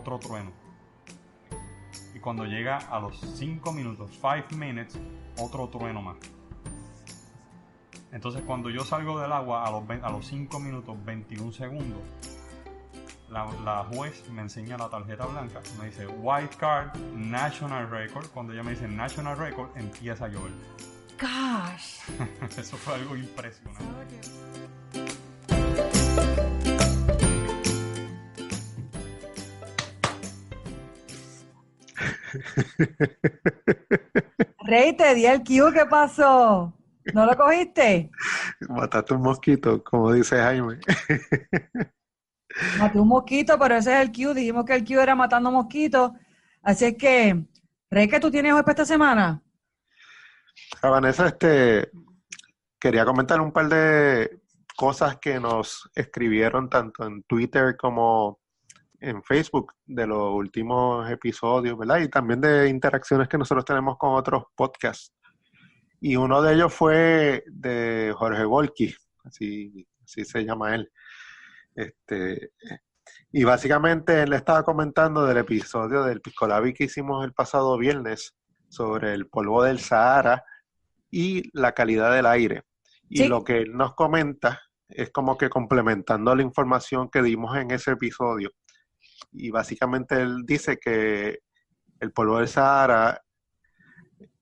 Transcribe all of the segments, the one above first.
otro trueno. Y cuando llega a los 5 minutos, 5 minutes, otro trueno más. Entonces cuando yo salgo del agua a los 5 minutos 21 segundos, la juez me enseña la tarjeta blanca, me dice White Card, National Record. Cuando ella me dice National Record, empieza a llover. Gosh. Eso fue algo impresionante. Rey, te di el cue, ¿qué pasó? ¿No lo cogiste? Mataste un mosquito, como dice Jaime. Maté un mosquito, pero ese es el cue. Dijimos que el cue era matando mosquitos. Así es que, Rey, ¿qué tú tienes hoy para esta semana? Vanessa, quería comentar un par de cosas que nos escribieron tanto en Twitter como en Facebook de los últimos episodios, ¿verdad? Y también de interacciones que nosotros tenemos con otros podcasts. Y uno de ellos fue de Jorge Volki, así se llama él. Y básicamente él estaba comentando del episodio del Pisco Labi que hicimos el pasado viernes sobre el polvo del Sahara y la calidad del aire. Y Sí. lo que él nos comenta es como que complementando la información que dimos en ese episodio. Y básicamente él dice que el polvo del Sahara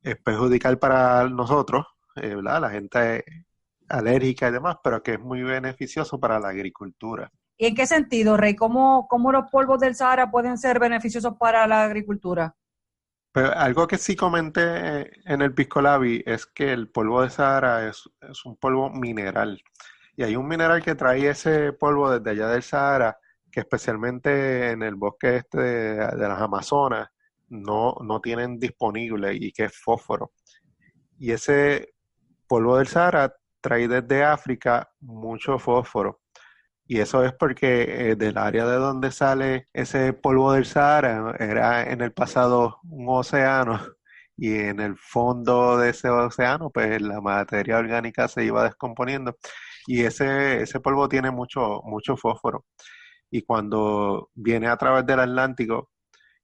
es perjudicial para nosotros, ¿verdad? La gente alérgica y demás, pero que es muy beneficioso para la agricultura. ¿Y en qué sentido, Rey? ¿Cómo los polvos del Sahara pueden ser beneficiosos para la agricultura? Pero algo que sí comenté en el Pisco Labi es que el polvo de Sahara es un polvo mineral. Y hay un mineral que trae ese polvo desde allá del Sahara, que especialmente en el bosque de las Amazonas no tienen disponible, y que es fósforo. Y ese polvo del Sahara trae desde África mucho fósforo. Y eso es porque del área de donde sale ese polvo del Sahara era en el pasado un océano, y en el fondo de ese océano pues la materia orgánica se iba descomponiendo, y ese polvo tiene mucho fósforo, y cuando viene a través del Atlántico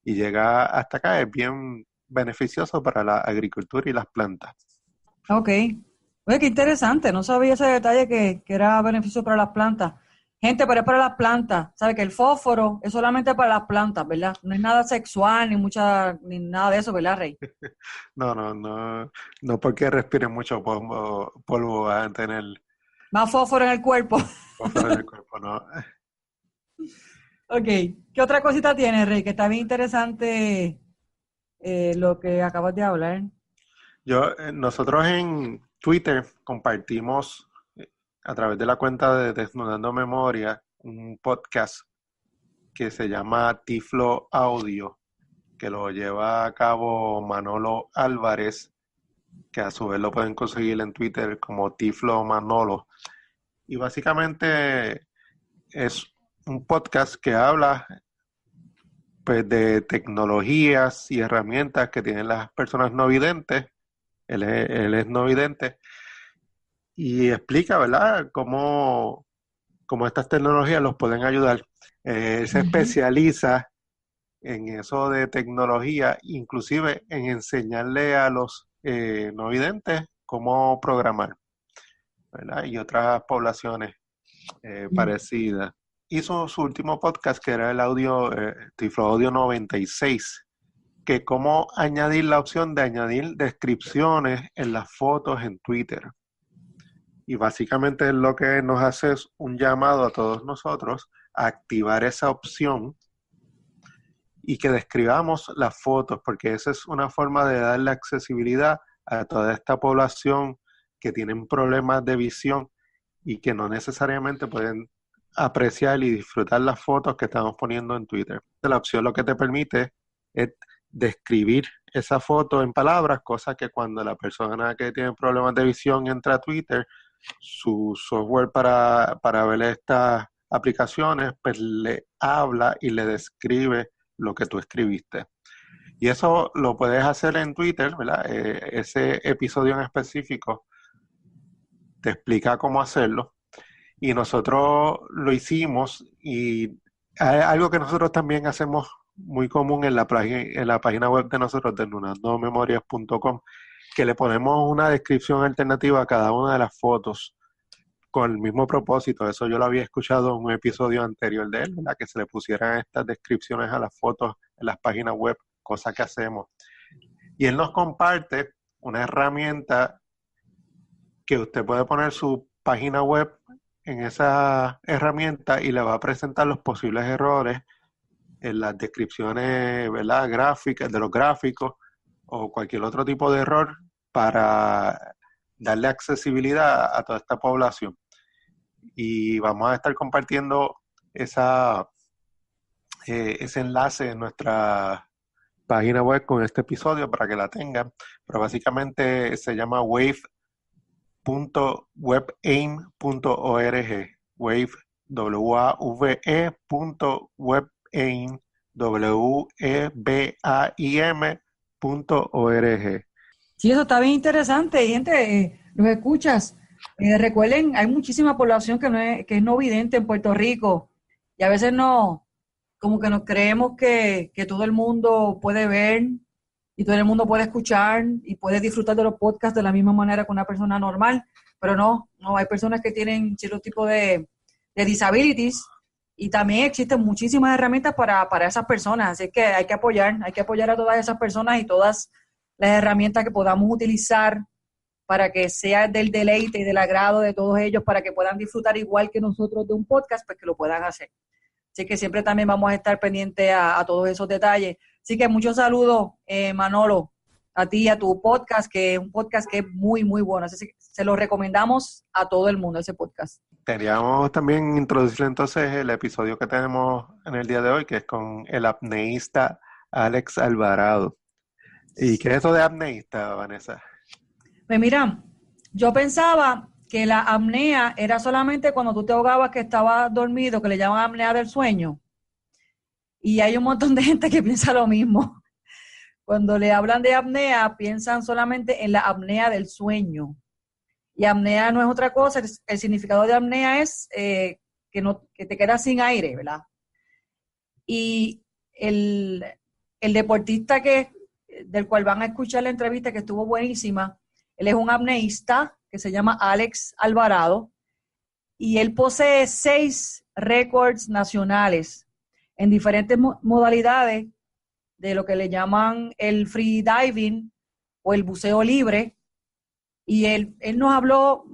y llega hasta acá es bien beneficioso para la agricultura y las plantas. Ok. Oye, qué interesante. No sabía ese detalle que era beneficio para las plantas. Gente, pero es para las plantas. ¿Sabe que el fósforo es solamente para las plantas, verdad? No es nada sexual ni nada de eso, ¿verdad, Rey? No porque respiren mucho polvo van a tener Más fósforo en el cuerpo. fósforo en el cuerpo, ¿no? Ok. ¿Qué otra cosita tiene, Rey? Que está bien interesante lo que acabas de hablar. Nosotros en Twitter compartimos a través de la cuenta de Desnudando Memoria un podcast que se llama Tiflo Audio, que lo lleva a cabo Manolo Álvarez, que a su vez lo pueden conseguir en Twitter como Tiflo Manolo. Y básicamente es un podcast que habla pues de tecnologías y herramientas que tienen las personas no videntes. Él es no vidente, y explica, ¿verdad?, cómo estas tecnologías los pueden ayudar. Él se especializa en eso de tecnología, inclusive en enseñarle a los no videntes cómo programar, ¿verdad?, y otras poblaciones parecidas. Hizo su último podcast, que era el Tiflo Audio 96, que cómo añadir la opción de añadir descripciones en las fotos en Twitter. Y básicamente lo que nos hace es un llamado a todos nosotros a activar esa opción y que describamos las fotos, porque esa es una forma de darle accesibilidad a toda esta población que tienen problemas de visión y que no necesariamente pueden apreciar y disfrutar las fotos que estamos poniendo en Twitter. La opción lo que te permite es describir esa foto en palabras, cosa que cuando la persona que tiene problemas de visión entra a Twitter, su software para ver estas aplicaciones, pues le habla y le describe lo que tú escribiste. Y eso lo puedes hacer en Twitter, ¿verdad? Ese episodio en específico te explica cómo hacerlo. Y nosotros lo hicimos, y algo que nosotros también hacemos muy común en la página web de nosotros, desnudandomemorias.com, que le ponemos una descripción alternativa a cada una de las fotos con el mismo propósito. Eso yo lo había escuchado en un episodio anterior de él, ¿verdad? Que se le pusieran estas descripciones a las fotos en las páginas web, cosa que hacemos. Y él nos comparte una herramienta que usted puede poner su página web en esa herramienta y le va a presentar los posibles errores en las descripciones, ¿verdad?, gráficas, de los gráficos o cualquier otro tipo de error para darle accesibilidad a toda esta población. Y vamos a estar compartiendo ese enlace en nuestra página web con este episodio para que la tengan. Pero básicamente se llama wave.webaim.org. Wave, WAVE.webaim, WEBAIM.org. Sí, eso está bien interesante. Y gente, los escuchas. Recuerden, hay muchísima población que es no vidente en Puerto Rico. Y a veces como que nos creemos que todo el mundo puede ver y todo el mundo puede escuchar y puede disfrutar de los podcasts de la misma manera que una persona normal. Pero no, hay personas que tienen cierto tipo de disabilities y también existen muchísimas herramientas para esas personas. Así que hay que apoyar a todas esas personas y todas las herramientas que podamos utilizar para que sea del deleite y del agrado de todos ellos, para que puedan disfrutar igual que nosotros de un podcast, pues que lo puedan hacer. Así que siempre también vamos a estar pendientes a todos esos detalles. Así que muchos saludos, Manolo, a ti y a tu podcast, que es un podcast que es muy, muy bueno. Así que se lo recomendamos a todo el mundo, ese podcast. Queríamos también introducir entonces el episodio que tenemos en el día de hoy, que es con el apneísta Alex Alvarado. ¿Y qué es eso de apneísta, Vanessa? Pues mira, yo pensaba que la apnea era solamente cuando tú te ahogabas que estabas dormido, que le llaman apnea del sueño. Y hay un montón de gente que piensa lo mismo. Cuando le hablan de apnea, piensan solamente en la apnea del sueño. Y apnea no es otra cosa, el significado de apnea es que te quedas sin aire, ¿verdad? Y el deportista del cual van a escuchar la entrevista, que estuvo buenísima, él es un apneísta que se llama Alex Alvarado, y él posee 6 récords nacionales en diferentes modalidades de lo que le llaman el free diving o el buceo libre. Y él nos habló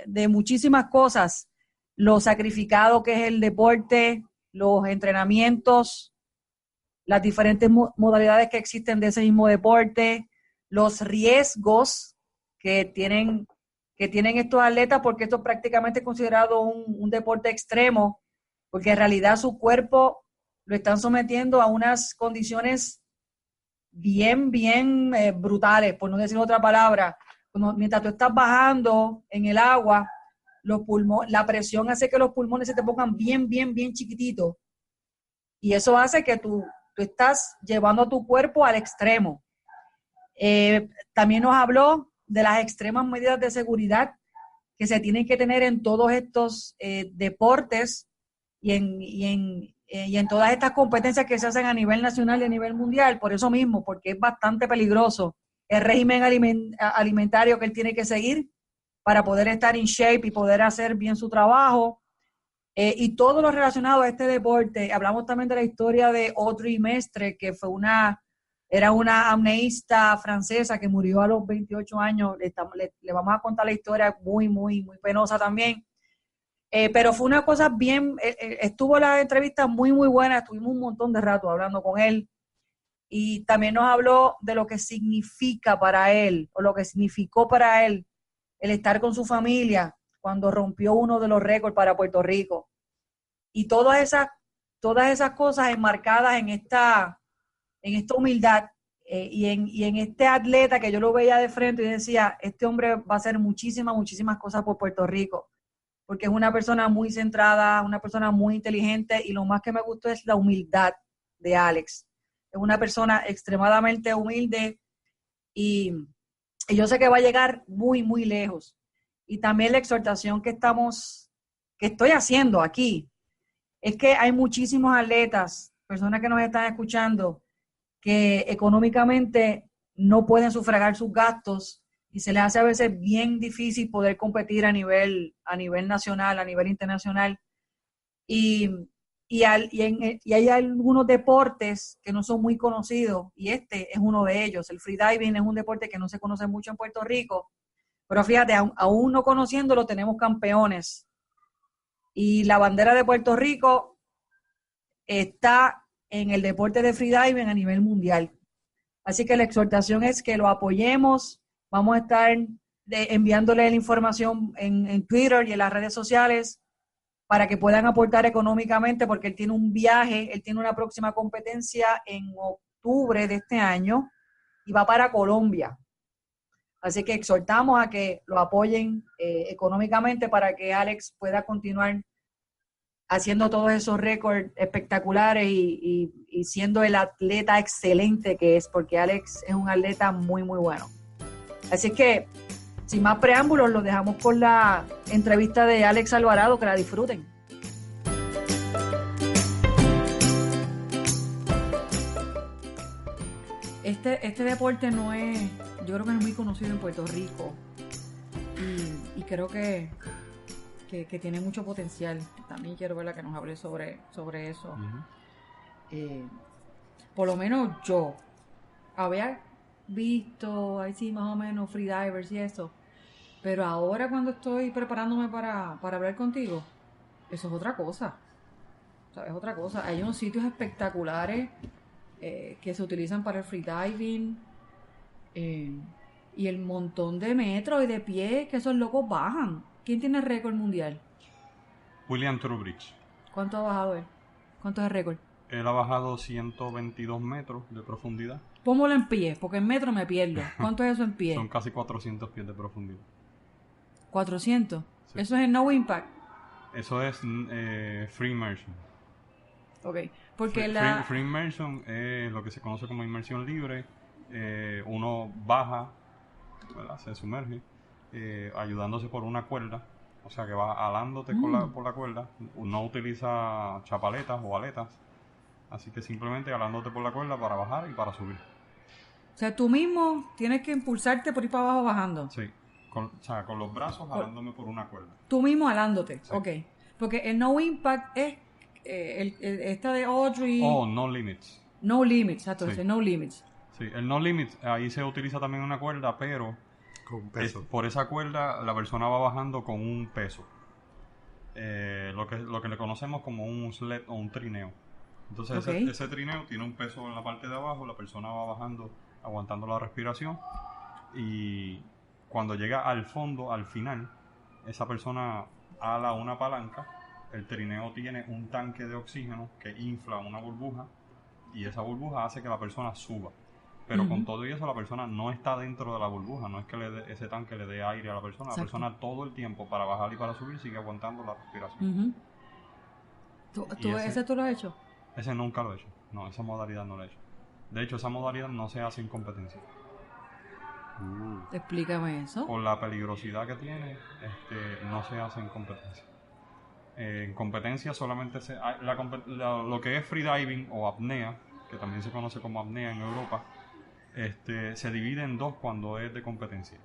de muchísimas cosas, lo sacrificado que es el deporte, los entrenamientos, las diferentes modalidades que existen de ese mismo deporte, los riesgos que tienen estos atletas, porque esto es prácticamente considerado un deporte extremo, porque en realidad su cuerpo lo están sometiendo a unas condiciones bien, bien brutales, por no decir otra palabra. Mientras tú estás bajando en el agua, la presión hace que los pulmones se te pongan bien, bien, bien chiquititos. Y eso hace que tú estás llevando a tu cuerpo al extremo. También nos habló de las extremas medidas de seguridad que se tienen que tener en todos estos deportes y en todas estas competencias que se hacen a nivel nacional y a nivel mundial. Por eso mismo, porque es bastante peligroso el régimen alimentario que él tiene que seguir para poder estar in shape y poder hacer bien su trabajo. Y todo lo relacionado a este deporte. Hablamos también de la historia de Audrey Mestre, que era una apneísta francesa que murió a los 28 años. Le vamos a contar la historia muy, muy, muy penosa también. Pero fue una cosa bien, estuvo la entrevista muy, muy buena, estuvimos un montón de rato hablando con él. Y también nos habló de lo que significa para él, o lo que significó para él, el estar con su familia cuando rompió uno de los récords para Puerto Rico. Y todas esas cosas enmarcadas en esta humildad y en este atleta que yo lo veía de frente y decía, este hombre va a hacer muchísimas, muchísimas cosas por Puerto Rico, porque es una persona muy centrada, una persona muy inteligente, y lo más que me gustó es la humildad de Alex. Es una persona extremadamente humilde y yo sé que va a llegar muy, muy lejos. Y también la exhortación que estoy haciendo aquí es que hay muchísimos atletas personas que nos están escuchando que económicamente no pueden sufragar sus gastos y se les hace a veces bien difícil poder competir a nivel nacional, a nivel internacional. Y hay algunos deportes que no son muy conocidos y este es uno de ellos. El freediving es un deporte que no se conoce mucho en Puerto Rico, pero fíjate, aún no conociéndolo tenemos campeones. Y la bandera de Puerto Rico está en el deporte de freediving a nivel mundial. Así que la exhortación es que lo apoyemos. Vamos a estar enviándole la información en Twitter y en las redes sociales para que puedan aportar económicamente, porque él tiene un viaje, él tiene una próxima competencia en octubre de este año y va para Colombia. Así que exhortamos a que lo apoyen económicamente para que Alex pueda continuar haciendo todos esos récords espectaculares y siendo el atleta excelente que es, porque Alex es un atleta muy, muy bueno. Así que, sin más preámbulos, los dejamos con la entrevista de Alex Alvarado, que la disfruten. Este deporte no es, yo creo que no es muy conocido en Puerto Rico y creo que tiene mucho potencial. También quiero verla que nos hable sobre eso. Uh-huh. Por lo menos yo había visto ahí sí más o menos freedivers y eso, pero ahora cuando estoy preparándome para hablar contigo, eso es otra cosa. ¿Sabes? Otra cosa. Hay unos sitios espectaculares que se utilizan para el freediving y el montón de metros y de pies que esos locos bajan. ¿Quién tiene el récord mundial? William Trubridge. ¿Cuánto ha bajado él? ¿Cuánto es el récord? Él ha bajado 122 metros de profundidad. Póngalo en pies, porque en metros me pierdo. ¿Cuánto es eso en pies? Son casi 400 pies de profundidad. ¿400? Sí. ¿Eso es en no impact? Eso es free immersion. Ok, porque free immersion es lo que se conoce como inmersión libre. Uno baja, ¿verdad? Se sumerge, ayudándose por una cuerda. O sea que va alándote por la cuerda. No utiliza chapaletas o aletas. Así que simplemente alándote por la cuerda para bajar y para subir. O sea, tú mismo tienes que impulsarte por ir para abajo bajando. Sí, con los brazos alándome por una cuerda. Tú mismo alándote, sí. Ok. Porque el no impact es esta de Audrey. Oh, no limits. No limits, exacto, sí. No limits. Sí, el no limits, ahí se utiliza también una cuerda, pero con peso. Por esa cuerda la persona va bajando con un peso. Lo que le conocemos como un sled o un trineo. Entonces ese trineo tiene un peso en la parte de abajo, la persona va bajando aguantando la respiración y cuando llega al fondo, al final, esa persona ala una palanca, el trineo tiene un tanque de oxígeno que infla una burbuja y esa burbuja hace que la persona suba. Pero con todo y eso la persona no está dentro de la burbuja, no es que ese tanque le dé aire a la persona. Exacto. La persona todo el tiempo para bajar y para subir sigue aguantando la respiración. ¿Ese tú lo has hecho? Ese nunca lo he hecho, no, esa modalidad no la he hecho. De hecho, esa modalidad no se hace en competencia. Explícame eso. Por la peligrosidad que tiene, no se hace en competencia. En competencia solamente lo que es freediving o apnea, que también se conoce como apnea en Europa, se divide en dos cuando es de competencia.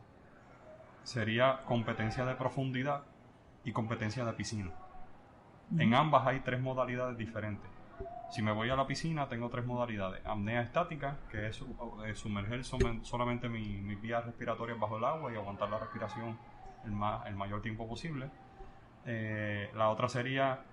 Sería competencia de profundidad y competencia de piscina. En ambas hay 3 modalidades diferentes. Si me voy a la piscina tengo 3 modalidades. Apnea estática, que es sumerger solamente mis vías respiratorias bajo el agua y aguantar la respiración el mayor tiempo posible. La otra sería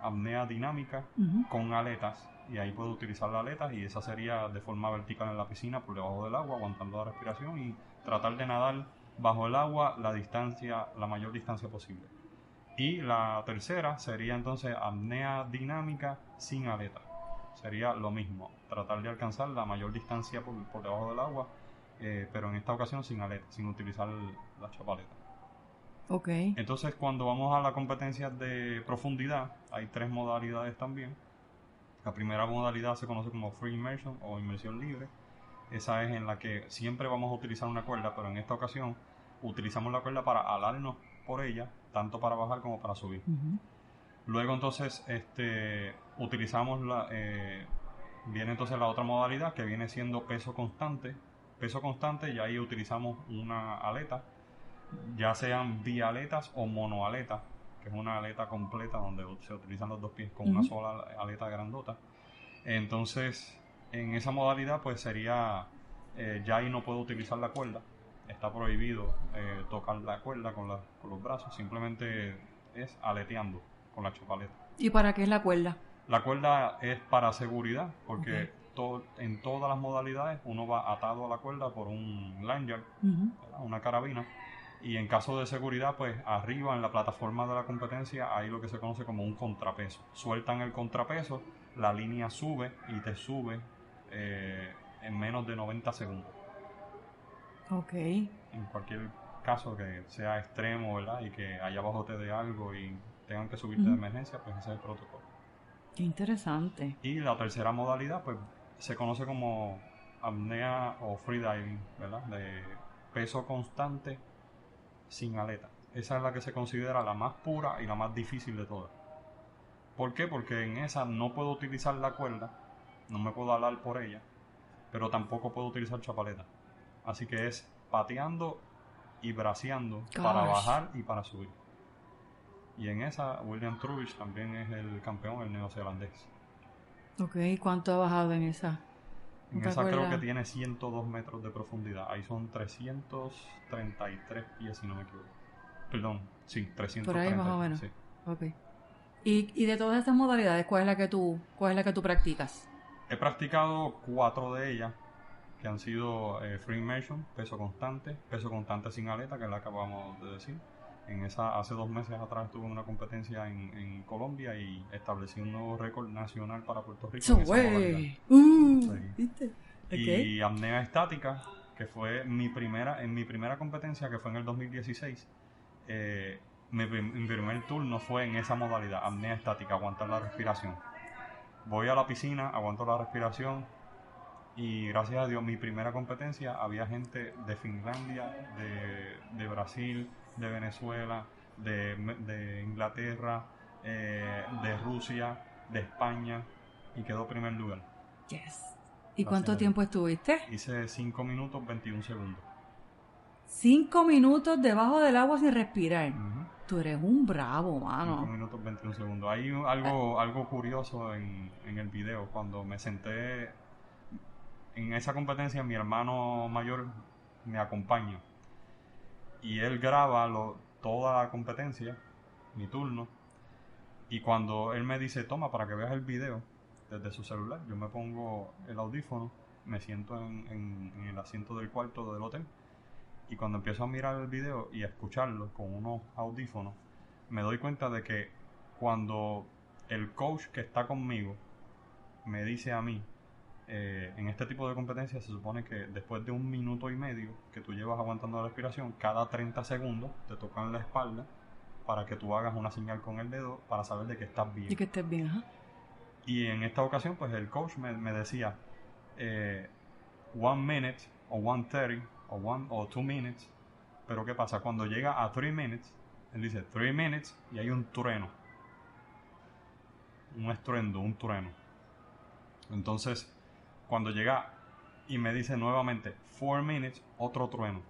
apnea dinámica con aletas, y ahí puedo utilizar las aletas y esa sería de forma vertical en la piscina por debajo del agua aguantando la respiración y tratar de nadar bajo el agua la mayor distancia posible. Y la tercera sería entonces apnea dinámica sin aleta. Sería lo mismo, tratar de alcanzar la mayor distancia por debajo del agua, pero en esta ocasión sin aleta, sin utilizar la chapaleta. Okay. Entonces cuando vamos a la competencia de profundidad hay 3 modalidades también. La primera modalidad se conoce como free immersion o inmersión libre. Esa es en la que siempre vamos a utilizar una cuerda, pero en esta ocasión utilizamos la cuerda para alarnos por ella, tanto para bajar como para subir. Luego entonces utilizamos viene entonces la otra modalidad que viene siendo peso constante. Peso constante, y ahí utilizamos una aleta, ya sean bialetas o monoaletas, que es una aleta completa donde se utilizan los dos pies con una sola aleta grandota. Entonces, en esa modalidad pues sería, ya ahí no puedo utilizar la cuerda, está prohibido tocar la cuerda con los brazos, simplemente es aleteando con la chapaleta. ¿Y para qué es la cuerda? La cuerda es para seguridad, porque en todas las modalidades uno va atado a la cuerda por un lanyard, una carabina, y en caso de seguridad, pues arriba en la plataforma de la competencia hay lo que se conoce como un contrapeso. Sueltan el contrapeso, la línea sube y te sube en menos de 90 segundos. Ok. En cualquier caso que sea extremo, ¿verdad? Y que allá abajo te dé algo y tengan que subirte de emergencia, pues ese es el protocolo. Qué interesante. Y la tercera modalidad, pues se conoce como apnea o freediving, ¿verdad? De peso constante sin aleta. Esa es la que se considera la más pura y la más difícil de todas. ¿Por qué? Porque en esa no puedo utilizar la cuerda, no me puedo alar por ella, pero tampoco puedo utilizar chapaleta. Así que es pateando y braceando para bajar y para subir. Y en esa, William Trubich también es el campeón, el neozelandés. Ok, ¿cuánto ha bajado en esa? En esa creo que tiene 102 metros de profundidad. Ahí son 333 pies, si no me equivoco. Perdón, sí, 333. Por ahí más o menos. Sí. Ok. Y de todas estas modalidades, ¿cuál es la que tú practicas? He practicado 4 de ellas, que han sido free immersion, peso constante sin aleta, que es la que acabamos de decir. En esa, hace 2 meses atrás estuve en una competencia en Colombia y establecí un nuevo récord nacional para Puerto Rico. ¿Viste? Y apnea estática, que fue en mi primera competencia, que fue en el 2016. Mi primer turno fue en esa modalidad, apnea estática, aguantar la respiración. Voy a la piscina, aguanto la respiración. Y gracias a Dios, mi primera competencia había gente de Finlandia, de Brasil, de Venezuela, de Inglaterra, de Rusia, de España, y quedó primer lugar. Yes. ¿Y cuánto tiempo estuviste? Hice 5 minutos 21 segundos. 5 minutos debajo del agua sin respirar. Tú eres un bravo, mano. 5 minutos 21 segundos. Hay algo curioso en el video. Cuando me senté en esa competencia, mi hermano mayor me acompaña y él graba toda la competencia, mi turno, y cuando él me dice toma para que veas el video desde su celular, yo me pongo el audífono, me siento en el asiento del cuarto del hotel, y cuando empiezo a mirar el video y a escucharlo con unos audífonos, me doy cuenta de que cuando el coach que está conmigo me dice a mí, en este tipo de competencias se supone que después de 1 minuto y medio que tú llevas aguantando la respiración, cada 30 segundos te tocan la espalda para que tú hagas una señal con el dedo para saber de que estás bien. Y que estés bien, ajá. Y en esta ocasión, pues el coach me decía 1 minute o 1:30 o 2 minutes. Pero ¿qué pasa? Cuando llega a 3 minutes, él dice 3 minutes y hay un trueno. Un estruendo, un trueno. Entonces, cuando llega y me dice nuevamente 4 minutes, otro trueno.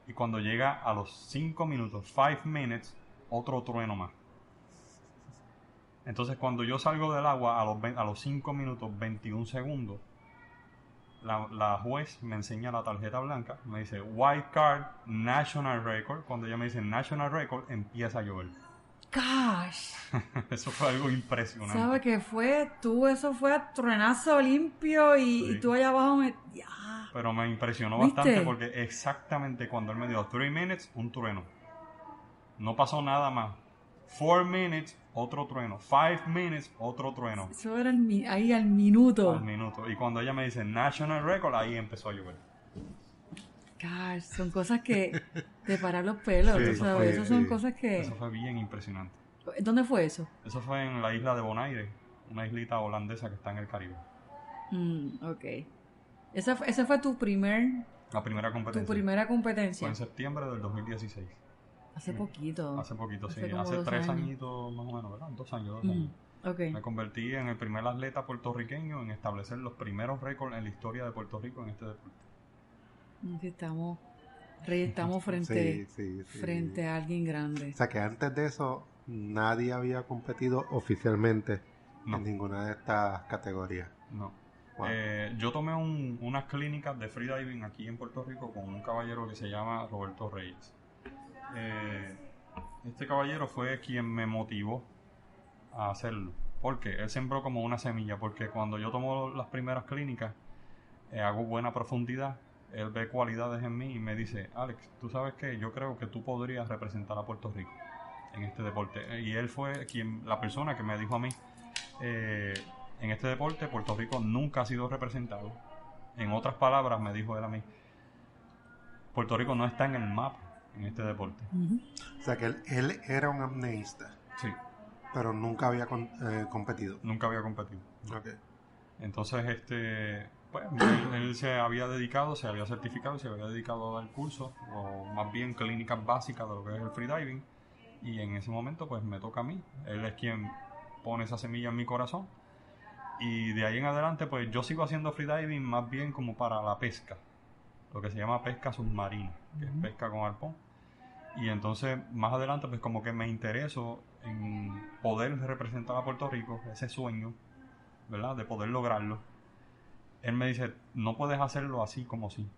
Y cuando llega a los 5 minutos, 5 minutes, otro trueno más. Entonces, cuando yo salgo del agua a los 5 minutos 21 segundos, la juez me enseña la tarjeta blanca, me dice White Card, National Record. Cuando ella me dice National Record, empieza a llover. Gosh. Eso fue algo impresionante. ¿Sabes qué fue? Eso fue a truenazo limpio y tú allá abajo Pero me impresionó ¿viste? Bastante porque exactamente cuando él me dijo 3 minutes, un trueno. No pasó nada más. 4 minutes, otro trueno. 5 minutes, otro trueno. Eso era ahí al minuto. Al minuto. Y cuando ella me dice National Record, ahí empezó a llover. Gosh, son cosas que te paran los pelos, Sí, ¿tú sabes? Esas son cosas que... Eso fue bien impresionante. ¿Dónde fue eso? Eso fue en la isla de Bonaire, una islita holandesa que está en el Caribe. Ok. Esa fue tu primera La primera competencia. competencia. Fue en septiembre del 2016. Hace poquito. Hace poquito, sí. como Hace 2 3 años. añitos más o menos, ¿verdad? 2 años, 2 años. Ok. Me convertí en el primer atleta puertorriqueño en establecer los primeros récords en la historia de Puerto Rico en este deporte. Sí, estamos frente, Sí. frente a alguien grande. O sea que antes de eso nadie había competido oficialmente No. en ninguna de estas categorías. No. Wow. Yo tomé unas clínicas de freediving aquí en Puerto Rico con un caballero que se llama Roberto Reyes. Este caballero fue quien me motivó a hacerlo. Porque él sembró como una semilla. Porque cuando yo tomo las primeras clínicas, hago buena profundidad. Él ve cualidades en mí y me dice: Alex, tú sabes que yo creo que tú podrías representar a Puerto Rico en este deporte. Y él fue la persona que me dijo a mí: en este deporte Puerto Rico nunca ha sido representado. En otras palabras, me dijo él a mí, Puerto Rico no está en el mapa en este deporte. O sea que él era un apneísta, Sí, pero nunca había competido. nunca había competido. Okay. Entonces, pues, él se había dedicado, se había certificado, se había dedicado a dar cursos, o más bien clínicas básicas de lo que es el freediving. Y en ese momento, pues, me toca a mí. Él es quien pone esa semilla en mi corazón. Y de ahí en adelante, pues, yo sigo haciendo freediving más bien como para la pesca. Lo que se llama pesca submarina, que es pesca con arpón. Y entonces, más adelante, pues, como que me intereso en poder representar a Puerto Rico, ese sueño, ¿verdad? De poder lograrlo. Él me dice: no puedes hacerlo así como sí.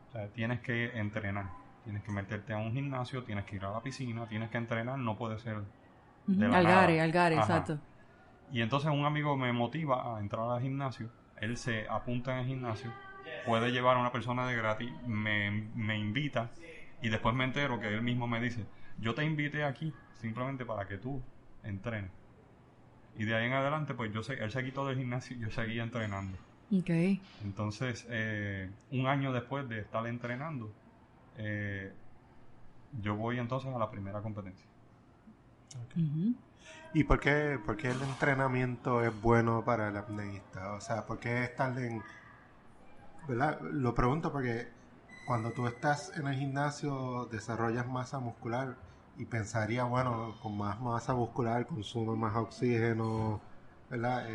O sea, tienes que entrenar. Tienes que meterte a un gimnasio, tienes que ir a la piscina, tienes que entrenar, no puede ser de la Algare, nada. Ajá. exacto. Y entonces un amigo me motiva a entrar al gimnasio. Él se apunta en el gimnasio, puede llevar a una persona de gratis, me invita, y después me entero que él mismo me dice: yo te invité aquí simplemente para que tú entrenes. Y de ahí en adelante, pues él se quitó del gimnasio y yo seguía entrenando. Okay. Entonces, un año después de estar entrenando, yo voy entonces a la primera competencia. ¿Y por qué el entrenamiento es bueno para el apneísta? O sea, ¿por qué estar en... ¿verdad? Lo pregunto porque cuando tú estás en el gimnasio desarrollas masa muscular y pensaría, bueno, con más masa muscular consume más oxígeno, ¿verdad?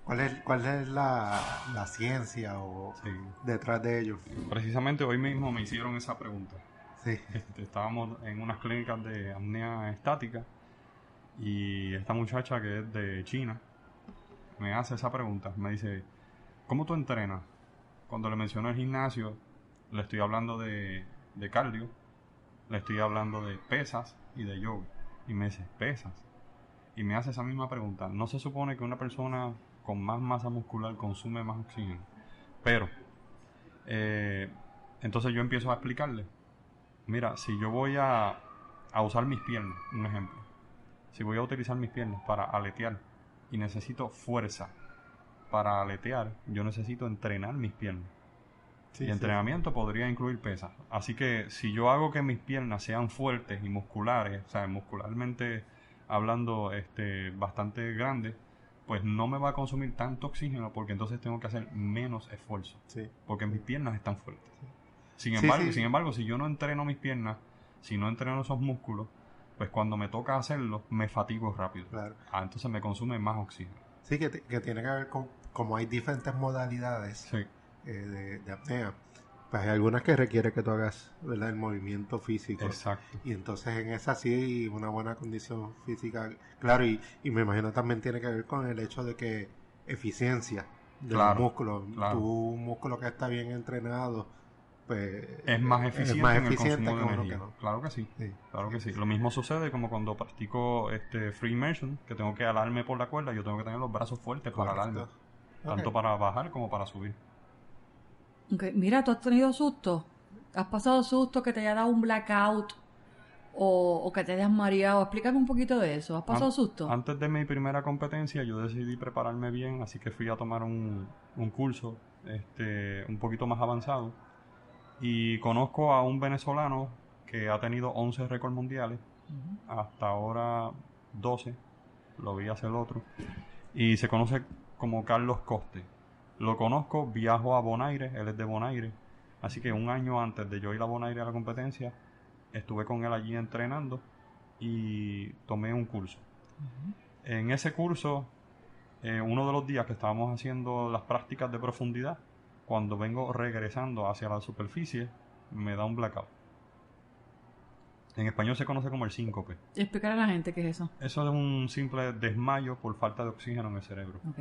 ¿Cuál es la ciencia Sí. detrás de ello? Precisamente hoy mismo me hicieron esa pregunta. Sí. Estábamos en unas clínicas de apnea estática y esta muchacha, que es de China, me hace esa pregunta. Me dice: ¿cómo tú entrenas? Cuando le menciono el gimnasio, le estoy hablando de cardio, le estoy hablando de pesas y de yoga. Y me dice: pesas. Y me hace esa misma pregunta. ¿No se supone que una persona con más masa muscular consume más oxígeno? Pero, entonces yo empiezo a explicarle: mira, si yo voy a usar mis piernas, un ejemplo, si voy a utilizar mis piernas para aletear y necesito fuerza para aletear, yo necesito entrenar mis piernas. Sí, y entrenamiento podría incluir pesas. Así que si yo hago que mis piernas sean fuertes y musculares, o sea, muscularmente hablando, bastante grandes, pues no me va a consumir tanto oxígeno, porque entonces tengo que hacer menos esfuerzo. Sí. Porque mis piernas están fuertes. Sin Sí. embargo, si yo no entreno mis piernas, si no entreno esos músculos, pues cuando me toca hacerlo, me fatigo rápido. Claro. Entonces me consume más oxígeno. Sí, que tiene que ver con, como hay diferentes modalidades Sí. de apnea, pues hay algunas que requiere que tú hagas, ¿verdad?, el movimiento físico. Exacto. Y entonces en esa sí una buena condición física, claro, y me imagino también tiene que ver con el hecho de que eficiencia de los músculos. Claro. Tu músculo que está bien entrenado, pues es más eficiente, en el consumo de energía. Que no. Claro que sí. Sí. Claro que sí. Lo mismo sucede como cuando practico free immersion, que tengo que alarme por la cuerda. Yo tengo que tener los brazos fuertes para alarme, tanto para bajar como para subir. Okay. Mira, ¿tú has tenido susto? ¿Has pasado susto, que te haya dado un blackout o que te hayas mareado? Explícame un poquito de eso. ¿Has pasado susto? Antes de mi primera competencia yo decidí prepararme bien, así que fui a tomar un curso un poquito más avanzado, y conozco a un venezolano que ha tenido 11 récords mundiales, hasta ahora 12, lo vi hacer el otro, y se conoce como Carlos Coste. Lo conozco, viajo a Bonaire, él es de Bonaire, así que un año antes de yo ir a Bonaire a la competencia, estuve con él allí entrenando y tomé un curso. En ese curso, uno de los días que estábamos haciendo las prácticas de profundidad, cuando vengo regresando hacia la superficie, me da un blackout. En español se conoce como el síncope. Explicar a la gente qué es eso. Eso es un simple desmayo por falta de oxígeno en el cerebro. Ok.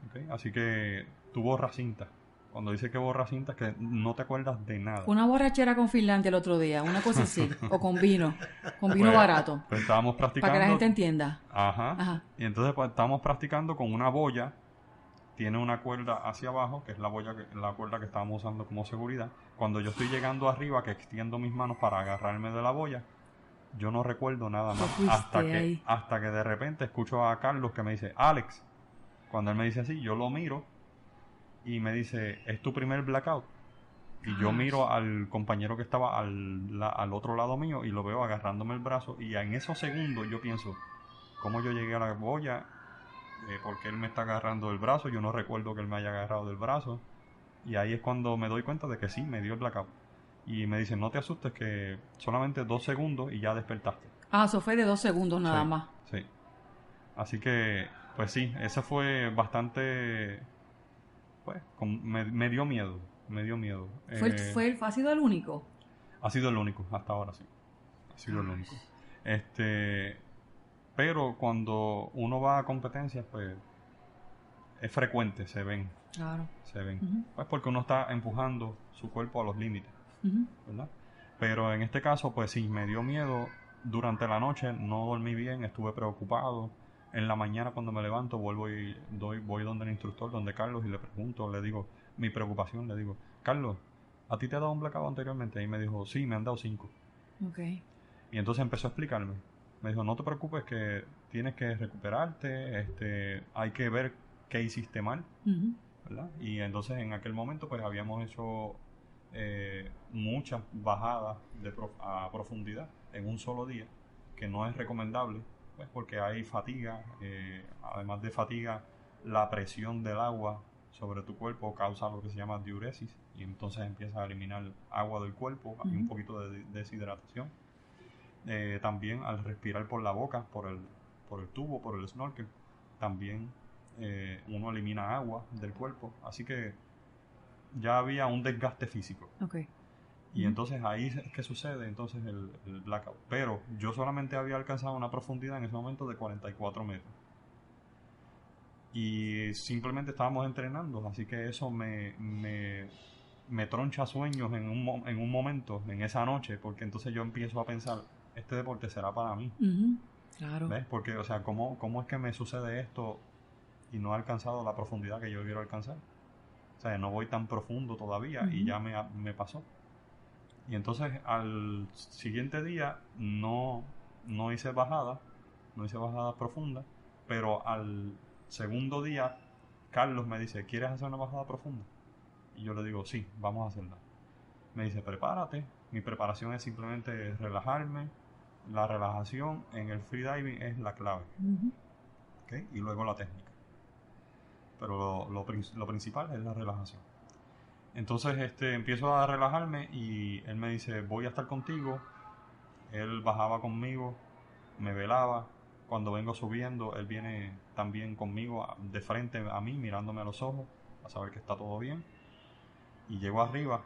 ¿Okay? Así que tú borras cinta. Cuando dice que borras cinta es que no te acuerdas de nada. Una borrachera con Finlandia el otro día, una cosa así, o con vino Pues- barato, Pues estábamos practicando. para que la gente entienda. Ajá. Ajá. Y entonces pues estábamos practicando con una boya. Tiene una cuerda hacia abajo, que es la cuerda que estábamos usando como seguridad. Cuando yo estoy llegando arriba, que extiendo mis manos para agarrarme de la boya, yo no recuerdo nada más. fuiste ahí. Hasta que de repente escucho a Carlos que me dice, Alex. Cuando él me dice así, yo lo miro y me dice, ¿es tu primer blackout? Y yo miro al compañero que estaba al otro lado mío y lo veo agarrándome el brazo. Y en esos segundos yo pienso, ¿cómo yo llegué a la boya? Porque él me está agarrando del brazo, yo no recuerdo que él me haya agarrado del brazo, y ahí es cuando me doy cuenta de que sí, me dio el blackout. Y me dicen, no te asustes, que solamente 2 segundos y ya despertaste. Eso fue de 2 segundos nada Sí, más. sí. Así que, pues sí, ese fue bastante, pues, me dio miedo, me dio miedo. ¿Ha sido el único? Ha sido el único, hasta ahora sí. Ha sido el único. Pero cuando uno va a competencias, pues es frecuente, se ven. Claro. Se ven. Pues porque uno está empujando su cuerpo a los límites, ¿verdad? Pero en este caso, pues sí, me dio miedo. Durante la noche no dormí bien, estuve preocupado. En la mañana cuando me levanto voy donde el instructor, donde Carlos, y le pregunto, le digo, mi preocupación, le digo, Carlos, ¿a ti te ha dado un blackout anteriormente? Y me dijo, sí, me han dado 5. Ok. Y entonces empezó a explicarme. Me dijo, no te preocupes, que tienes que recuperarte, hay que ver qué hiciste mal, ¿verdad? Y entonces en aquel momento pues habíamos hecho muchas bajadas a profundidad en un solo día, que no es recomendable, pues porque hay fatiga, además de fatiga, la presión del agua sobre tu cuerpo causa lo que se llama diuresis, y entonces empiezas a eliminar agua del cuerpo, hay un poquito de deshidratación. También al respirar por la boca, por el tubo, por el snorkel, también uno elimina agua del cuerpo, así que ya había un desgaste físico. Okay. Y entonces ahí es que sucede entonces el blackout. Pero yo solamente había alcanzado una profundidad en ese momento de 44 metros. Y simplemente estábamos entrenando, así que eso me troncha sueños en un momento, en esa noche, porque entonces yo empiezo a pensar, este deporte será para mí. Claro. ¿Ves? Porque, o sea, ¿cómo es que me sucede esto y no he alcanzado la profundidad que yo quiero alcanzar? O sea, no voy tan profundo todavía y ya me pasó. Y entonces al siguiente día no hice bajadas profundas, pero al segundo día Carlos me dice, ¿quieres hacer una bajada profunda? Y yo le digo, sí, vamos a hacerla. Me dice, prepárate. Mi preparación es simplemente relajarme. La relajación en el freediving es la clave. ¿Okay? Y luego la técnica. Pero lo principal es la relajación. Entonces empiezo a relajarme y él me dice, voy a estar contigo. Él bajaba conmigo, me velaba. Cuando vengo subiendo, él viene también conmigo de frente a mí, mirándome a los ojos, a saber que está todo bien. Y llego arriba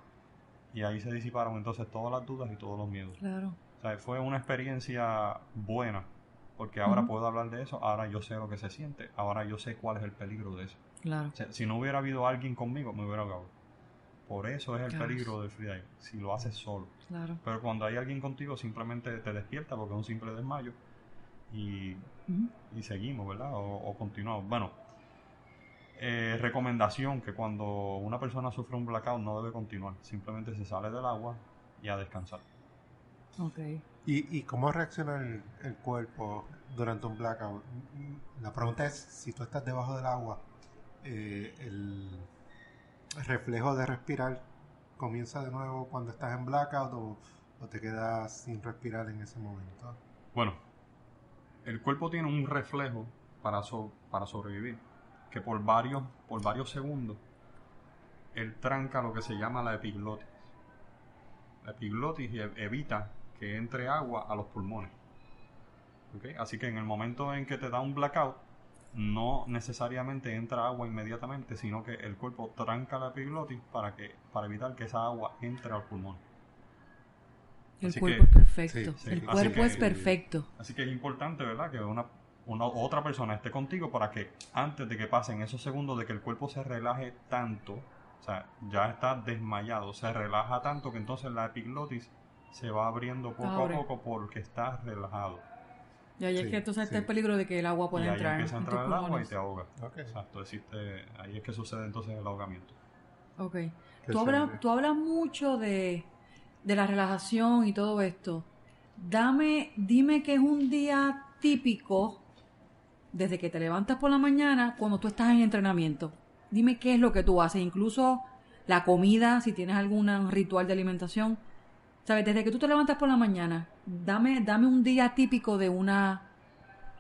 y ahí se disiparon entonces todas las dudas y todos los miedos. Claro. O sea, fue una experiencia buena, porque ahora puedo hablar de eso, ahora yo sé lo que se siente, ahora yo sé cuál es el peligro de eso. Claro. O sea, si no hubiera habido alguien conmigo, me hubiera ahogado. Por eso es el peligro del freediving, si lo haces solo. Claro. Pero cuando hay alguien contigo, simplemente te despierta porque es un simple desmayo y seguimos, ¿verdad? O continuamos. Bueno, recomendación que cuando una persona sufre un blackout no debe continuar, simplemente se sale del agua y a descansar. Okay. ¿Y cómo reacciona el cuerpo durante un blackout? La pregunta es, si tú estás debajo del agua, el reflejo de respirar comienza de nuevo cuando estás en blackout o te quedas sin respirar en ese momento. Bueno, el cuerpo tiene un reflejo para sobrevivir, que por varios segundos él tranca lo que se llama la epiglotis. La epiglotis evita que entre agua a los pulmones. ¿Okay? Así que en el momento en que te da un blackout, no necesariamente entra agua inmediatamente, sino que el cuerpo tranca la epiglotis para evitar que esa agua entre al pulmón. El Así cuerpo que- es perfecto. sí, El así cuerpo que- es perfecto. Así que es importante, ¿verdad?, que una otra persona esté contigo para que antes de que pasen esos segundos de que el cuerpo se relaje tanto, o sea, ya está desmayado, se relaja tanto que entonces la epiglotis se va abriendo poco Abre. a poco porque está relajado. Y ahí es Sí, que entonces está sí. el peligro de que el agua Y pueda ahí entrar empieza a en tus entrar el agua y pulmones. te ahoga. Ok. Exacto, ahí es que sucede entonces el ahogamiento. Ok. Qué Tú chévere. tú hablas mucho de la relajación y todo esto. Dime que es un día típico desde que te levantas por la mañana cuando tú estás en entrenamiento. Dime qué es lo que tú haces, incluso la comida, si tienes algún ritual de alimentación. ¿Sabes? Desde que tú te levantas por la mañana, dame un día típico de un día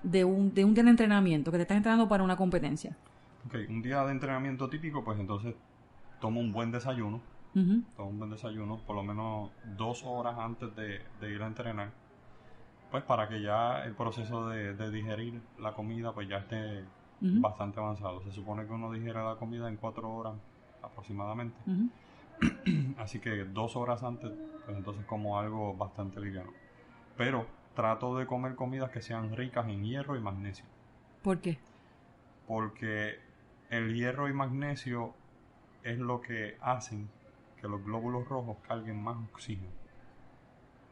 de entrenamiento, que te estás entrenando para una competencia. Ok, un día de entrenamiento típico, pues entonces tomo un buen desayuno. Ujú, Tomo un buen desayuno, por lo menos 2 horas antes de ir a entrenar. Pues para que ya el proceso de digerir la comida pues ya esté ujú, bastante avanzado. Se supone que uno digiere la comida en 4 horas aproximadamente. ujú. Así que 2 horas antes, pues entonces como algo bastante liviano. Pero trato de comer comidas que sean ricas en hierro y magnesio. ¿Por qué? Porque el hierro y magnesio es lo que hacen que los glóbulos rojos carguen más oxígeno.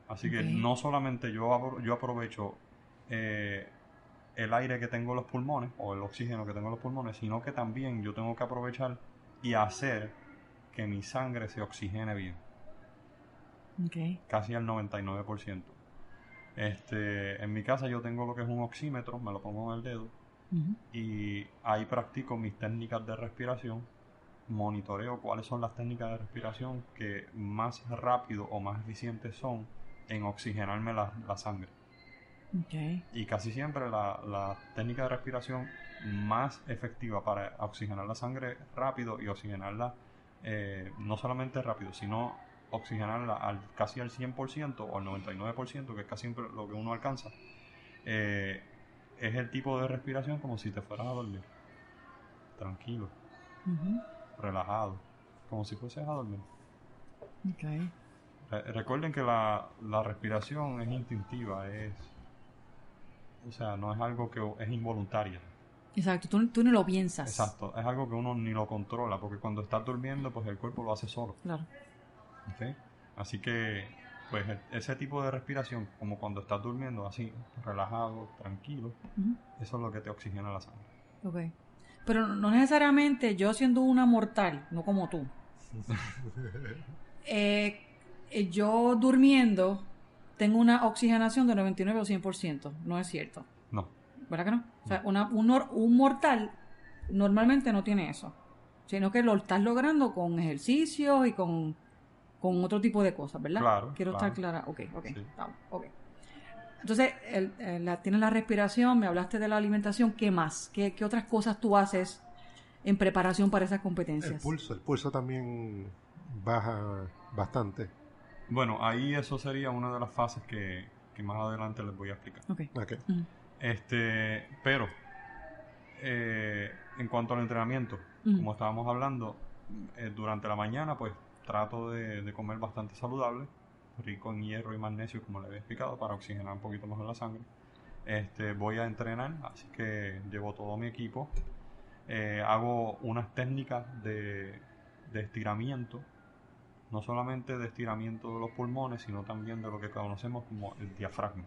Así que Ok. no solamente yo aprovecho el aire que tengo en los pulmones o el oxígeno que tengo en los pulmones, sino que también yo tengo que aprovechar y hacer que mi sangre se oxigene bien, Okay. casi al 99%. En mi casa yo tengo lo que es un oxímetro, me lo pongo en el dedo Ujú. y ahí practico mis técnicas de respiración, monitoreo cuáles son las técnicas de respiración que más rápido o más eficientes son en oxigenarme la sangre. Okay. Y casi siempre la técnica de respiración más efectiva para oxigenar la sangre rápido y oxigenarla no solamente rápido, sino oxigenarla casi al 100% o al 99%, que es casi siempre lo que uno alcanza, eh, es el tipo de respiración como si te fueras a dormir. Tranquilo, Ujú. relajado, como si fueses a dormir. Okay. Recuerden que la respiración es instintiva, o sea, no es algo que es involuntaria. Exacto, tú no lo piensas. Exacto, es algo que uno ni lo controla, porque cuando estás durmiendo, pues el cuerpo lo hace solo. Claro. ¿Ok? Así que, pues ese tipo de respiración, como cuando estás durmiendo, así, relajado, tranquilo, Ujú. eso es lo que te oxigena la sangre. Okay. Pero no necesariamente yo siendo una mortal, no como tú. Yo durmiendo tengo una oxigenación de 99 o 100%. No es cierto. No, ¿Verdad que no? O sea, un mortal normalmente no tiene eso. Sino que lo estás logrando con ejercicios y con otro tipo de cosas, ¿verdad? claro, Quiero claro. estar clara. Ok. Sí. Vamos, ok. Entonces, tienes la respiración, me hablaste de la alimentación. ¿Qué más? ¿Qué otras cosas tú haces en preparación para esas competencias? El pulso también baja bastante. Bueno, ahí eso sería una de las fases que más adelante les voy a explicar. Ok. Ok. Ujú. Pero en cuanto al entrenamiento, como estábamos hablando, durante la mañana pues trato de comer bastante saludable, rico en hierro y magnesio, como les había explicado, para oxigenar un poquito mejor la sangre. Voy a entrenar, así que llevo todo mi equipo. Hago unas técnicas de estiramiento, no solamente de estiramiento de los pulmones, sino también de lo que conocemos como el diafragma.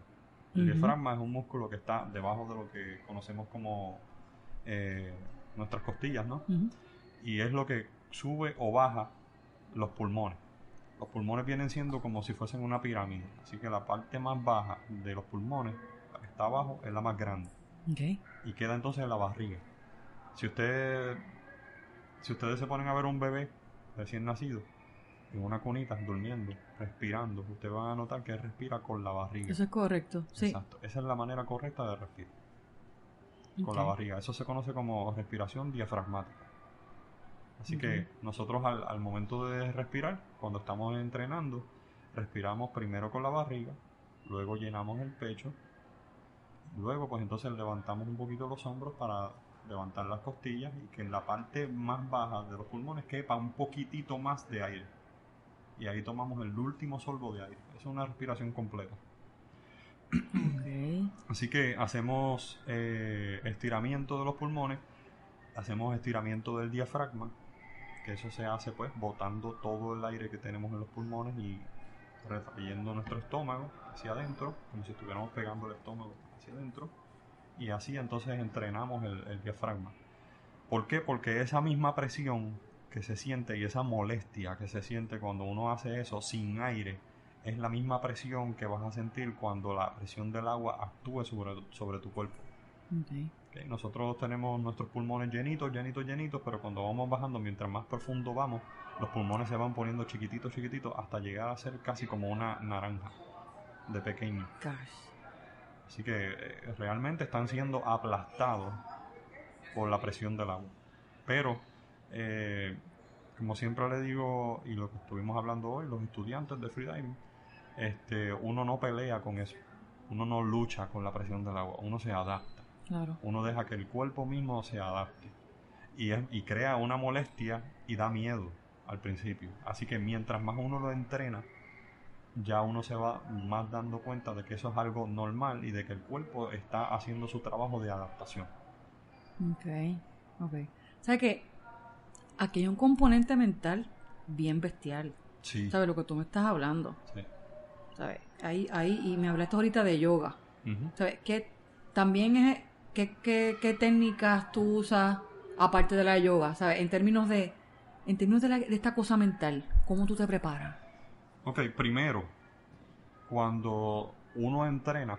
El Ujú. diafragma es un músculo que está debajo de lo que conocemos como nuestras costillas, ¿no? Ujú. Y es lo que sube o baja los pulmones. Los pulmones vienen siendo como si fuesen una pirámide, así que la parte más baja de los pulmones, la que está abajo, es la más grande Ok. y queda entonces en la barriga. Si ustedes se ponen a ver un bebé recién nacido en una cunita, durmiendo, respirando, ustedes van a notar que respira con la barriga. Eso es correcto. Sí. Exacto, esa es la manera correcta de respirar, con la Ok. barriga. Eso se conoce como respiración diafragmática. Así que nosotros al momento de respirar, cuando estamos entrenando, respiramos primero con la barriga luego llenamos el pecho, luego pues entonces levantamos un poquito los hombros para levantar las costillas y que en la parte más baja de los pulmones quepa un poquitito más de aire. Y ahí tomamos el último sorbo de aire. Es una respiración completa. Okay. Así que hacemos estiramiento de los pulmones, hacemos estiramiento del diafragma, que eso se hace pues botando todo el aire que tenemos en los pulmones y retrayendo nuestro estómago hacia adentro, como si estuviéramos pegando el estómago hacia adentro, y así entonces entrenamos el diafragma. ¿Por qué? Porque esa misma presión que se siente y esa molestia que se siente cuando uno hace eso sin aire es la misma presión que vas a sentir cuando la presión del agua actúe sobre tu cuerpo. Okay. Okay, nosotros tenemos nuestros pulmones llenitos, pero cuando vamos bajando, mientras más profundo vamos, los pulmones se van poniendo chiquititos hasta llegar a ser casi como una naranja de pequeño. Gosh. Así que realmente están siendo aplastados por la presión del agua. Pero, como siempre le digo, y lo que estuvimos hablando hoy, los estudiantes de freediving, uno no pelea con eso. Uno no lucha con la presión del agua, uno se adapta. Claro. Uno deja que el cuerpo mismo se adapte y crea una molestia y da miedo al principio. Así que mientras más uno lo entrena, ya uno se va más dando cuenta de que eso es algo normal y de que el cuerpo está haciendo su trabajo de adaptación. Okay. Okay. O sea que aquí hay un componente mental bien bestial. Sí. ¿Sabes lo que tú me estás hablando? Sí. ¿Sabes? Ahí, y me hablaste ahorita de yoga. Uh-huh. ¿Sabes? Que también es ¿qué técnicas tú usas aparte de la yoga? ¿Sabes? En términos de esta cosa mental, ¿cómo tú te preparas? Ok, primero, cuando uno entrena,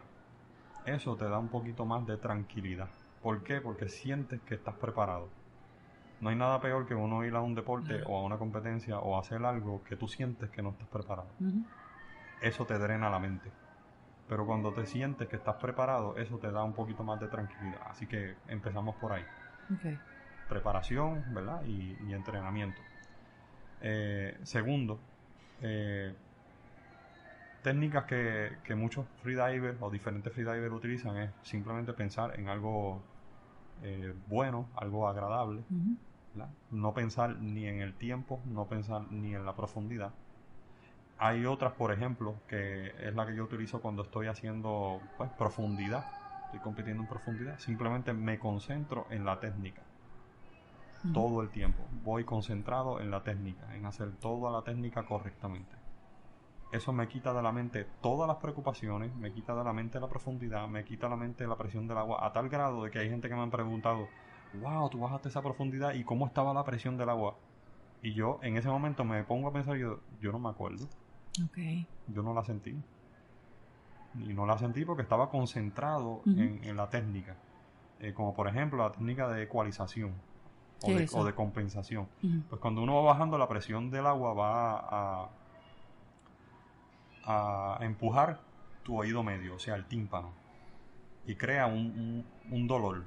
eso te da un poquito más de tranquilidad. ¿Por qué? Porque sientes que estás preparado. No hay nada peor que uno ir a un deporte o a una competencia o hacer algo que tú sientes que no estás preparado. Uh-huh. Eso te drena la mente. Pero cuando te sientes que estás preparado, eso te da un poquito más de tranquilidad. Así que empezamos por ahí. Okay. Preparación, ¿verdad? Y entrenamiento. Segundo, técnicas que muchos freedivers o diferentes freedivers utilizan es simplemente pensar en algo bueno, algo agradable. Uh-huh. ¿Verdad? No pensar ni en el tiempo, no pensar ni en la profundidad. Hay otras, por ejemplo, que es la que yo utilizo cuando estoy haciendo pues, profundidad, estoy compitiendo en profundidad. Simplemente me concentro en la técnica. Uh-huh. Todo el tiempo. Voy concentrado en la técnica, en hacer toda la técnica correctamente. Eso me quita de la mente todas las preocupaciones, me quita de la mente la profundidad, me quita de la mente la presión del agua, a tal grado de que hay gente que me han preguntado, wow, tú bajaste esa profundidad y cómo estaba la presión del agua. Y yo en ese momento me pongo a pensar, yo no me acuerdo. Okay. Yo no la sentí. Y no la sentí porque estaba concentrado Uh-huh. en la técnica. Como por ejemplo la técnica de ecualización o de compensación. Uh-huh. Pues cuando uno va bajando, la presión del agua va a empujar tu oído medio, o sea, el tímpano. Y crea un dolor.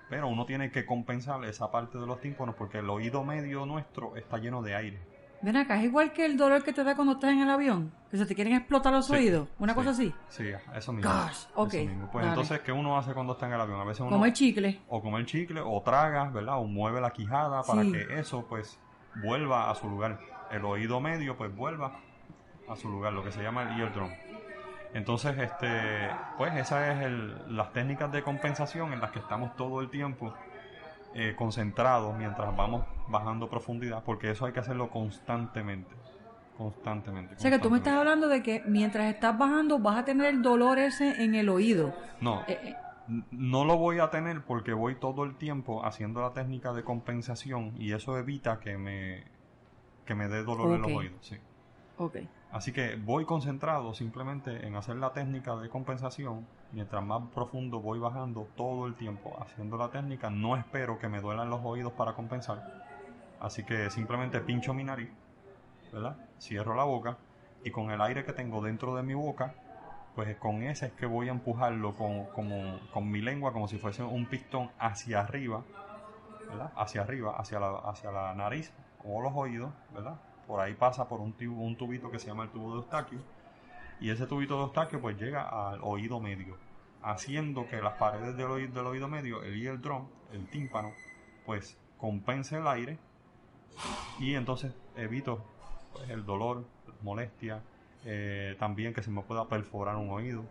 Pero uno tiene que compensar esa parte de los tímpanos porque el oído medio nuestro está lleno de aire. Ven acá, es igual que el dolor que te da cuando estás en el avión, que se te quieren explotar los oídos, una cosa así. Sí, eso mismo. Gosh, ok. Eso mismo. Pues dale. entonces, ¿qué uno hace cuando está en el avión? A veces uno Comer chicle. o comer chicle, o tragas, ¿verdad? O mueve la quijada para Sí. que eso, pues, vuelva a su lugar. El oído medio, pues, vuelva a su lugar, lo que se llama el eardrum. Entonces, pues, esas es las técnicas de compensación en las que estamos todo el tiempo concentrados mientras vamos bajando profundidad, porque eso hay que hacerlo constantemente. O sea que tú me estás hablando de que mientras estás bajando vas a tener el dolor ese en el oído. No, no lo voy a tener porque voy todo el tiempo haciendo la técnica de compensación y eso evita que me dé dolor en los oídos. Sí. Okay. Así que voy concentrado simplemente en hacer la técnica de compensación. Mientras más profundo voy bajando todo el tiempo haciendo la técnica, no espero que me duelan los oídos para compensar. Así que simplemente pincho mi nariz, ¿verdad? Cierro la boca y con el aire que tengo dentro de mi boca, pues con ese es que voy a empujarlo con mi lengua como si fuese un pistón hacia arriba, ¿verdad? Hacia arriba, hacia la nariz o los oídos, ¿verdad? Por ahí pasa por un tubito que se llama el tubo de Eustaquio y ese tubito de Eustaquio pues llega al oído medio, haciendo que las paredes del oído medio, el eardrum, el tímpano, pues compense el aire y entonces evito pues, el dolor, molestia, también que se me pueda perforar un oído,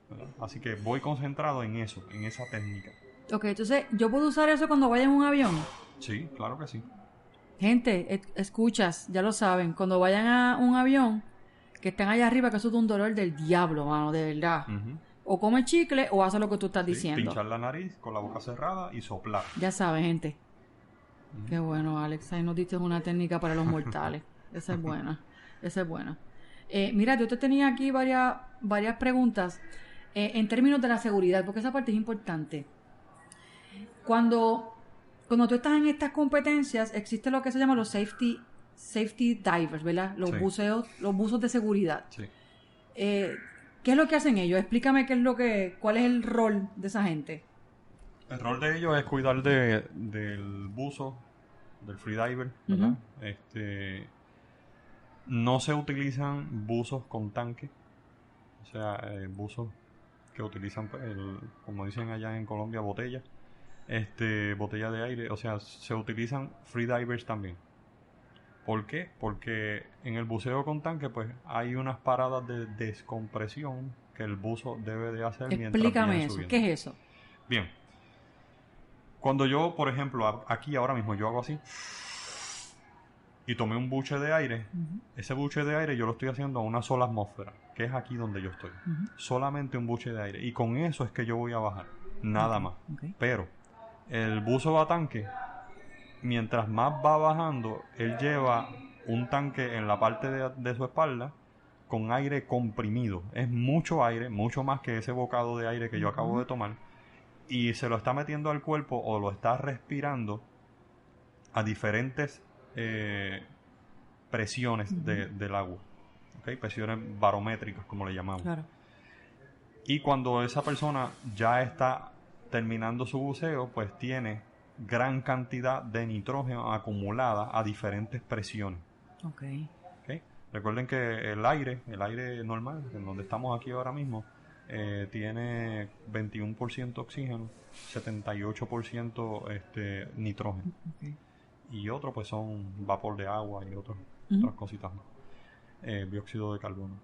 ¿verdad? Así que voy concentrado en eso, en esa técnica. Ok, entonces, ¿yo puedo usar eso cuando vaya en un avión? Sí, claro que sí. Gente, escuchas, ya lo saben, cuando vayan a un avión, que estén allá arriba, que eso es un dolor del diablo, mano, de verdad. Ujú. O come chicle o hace lo que tú estás Sí, diciendo. pinchar la nariz con la boca cerrada y soplar. Ya saben, gente. Qué bueno, Alex. Ahí nos diste una técnica para los mortales. Esa es buena. Esa es buena. Mira, yo te tenía aquí varias preguntas en términos de la seguridad, porque esa parte es importante. Cuando tú estás en estas competencias, existe lo que se llama los safety divers, ¿verdad? Los Sí. buzos de seguridad. Sí. ¿Qué es lo que hacen ellos? Explícame cuál es el rol de esa gente. El rol de ellos es cuidar del buzo, del freediver, ¿verdad? No se utilizan buzos con tanque, o sea, buzos que utilizan, pues, como dicen allá en Colombia, botella de aire, o sea, se utilizan freedivers también. ¿Por qué? Porque en el buceo con tanque, pues, hay unas paradas de descompresión que el buzo debe de hacer mientras Explícame viene eso. subiendo. ¿Qué es eso? Bien. Cuando yo, por ejemplo, aquí ahora mismo yo hago así y tomé un buche de aire, ese buche de aire yo lo estoy haciendo a una sola atmósfera, que es aquí donde yo estoy. Solamente un buche de aire. Y con eso es que yo voy a bajar. Nada más. Okay. Pero el buzo a tanque, mientras más va bajando, él lleva un tanque en la parte de su espalda con aire comprimido. Es mucho aire, mucho más que ese bocado de aire que yo acabo de tomar. Y se lo está metiendo al cuerpo o lo está respirando a diferentes presiones del agua. ¿Okay? Presiones barométricas, como le llamamos. Claro. Y cuando esa persona ya está terminando su buceo, pues tiene gran cantidad de nitrógeno acumulada a diferentes presiones. Okay. ¿Okay? Recuerden que el aire normal, en donde estamos aquí ahora mismo, tiene 21% oxígeno, 78% nitrógeno. Okay. Y otro pues son vapor de agua y otras cositas más. Dióxido de carbono.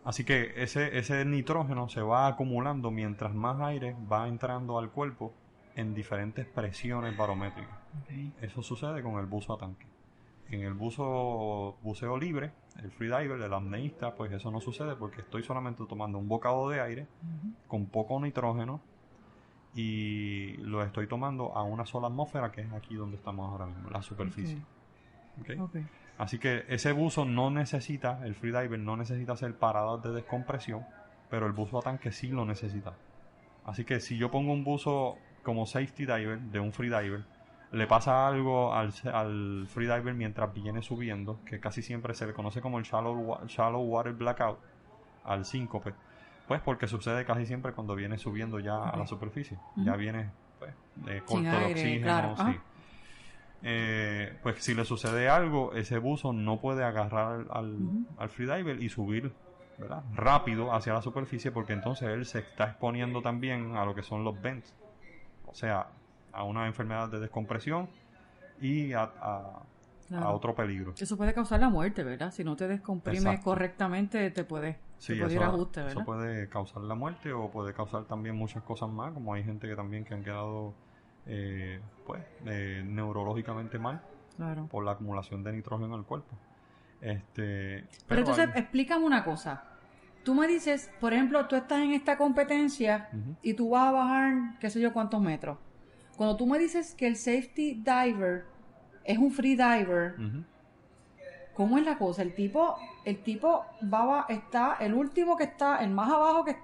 Así que ese nitrógeno se va acumulando mientras más aire va entrando al cuerpo en diferentes presiones barométricas. Okay. Eso sucede con el buzo a tanque. En el buceo libre, el freediver, el apneísta, pues eso no sucede porque estoy solamente tomando un bocado de aire con poco nitrógeno y lo estoy tomando a una sola atmósfera, que es aquí donde estamos ahora mismo, la superficie. Okay. Así que ese buzo no necesita, el freediver no necesita hacer paradas de descompresión, pero el buzo a tanque sí lo necesita. Así que si yo pongo un buzo como safety diver de un freediver, le pasa algo al freediver mientras viene subiendo, que casi siempre se le conoce como el shallow water blackout, al síncope, pues porque sucede casi siempre cuando viene subiendo ya a la superficie. Ya viene pues, corto de oxígeno. Claro. Sí. Pues si le sucede algo, ese buzo no puede agarrar al freediver y subir, ¿verdad?, rápido hacia la superficie, porque entonces él se está exponiendo también a lo que son los vents, o sea, a una enfermedad de descompresión y a otro peligro. Eso puede causar la muerte, ¿verdad? Si no te descomprimes correctamente, te puede ir ajuste, ¿verdad? Eso puede causar la muerte o puede causar también muchas cosas más, como hay gente que también que han quedado neurológicamente mal, claro, por la acumulación de nitrógeno en el cuerpo. Pero entonces, explícame una cosa. Tú me dices, por ejemplo, tú estás en esta competencia y tú vas a bajar, qué sé yo, cuántos metros. Cuando tú me dices que el safety diver es un free diver, ¿cómo es la cosa? El tipo está, el último que está, el más abajo que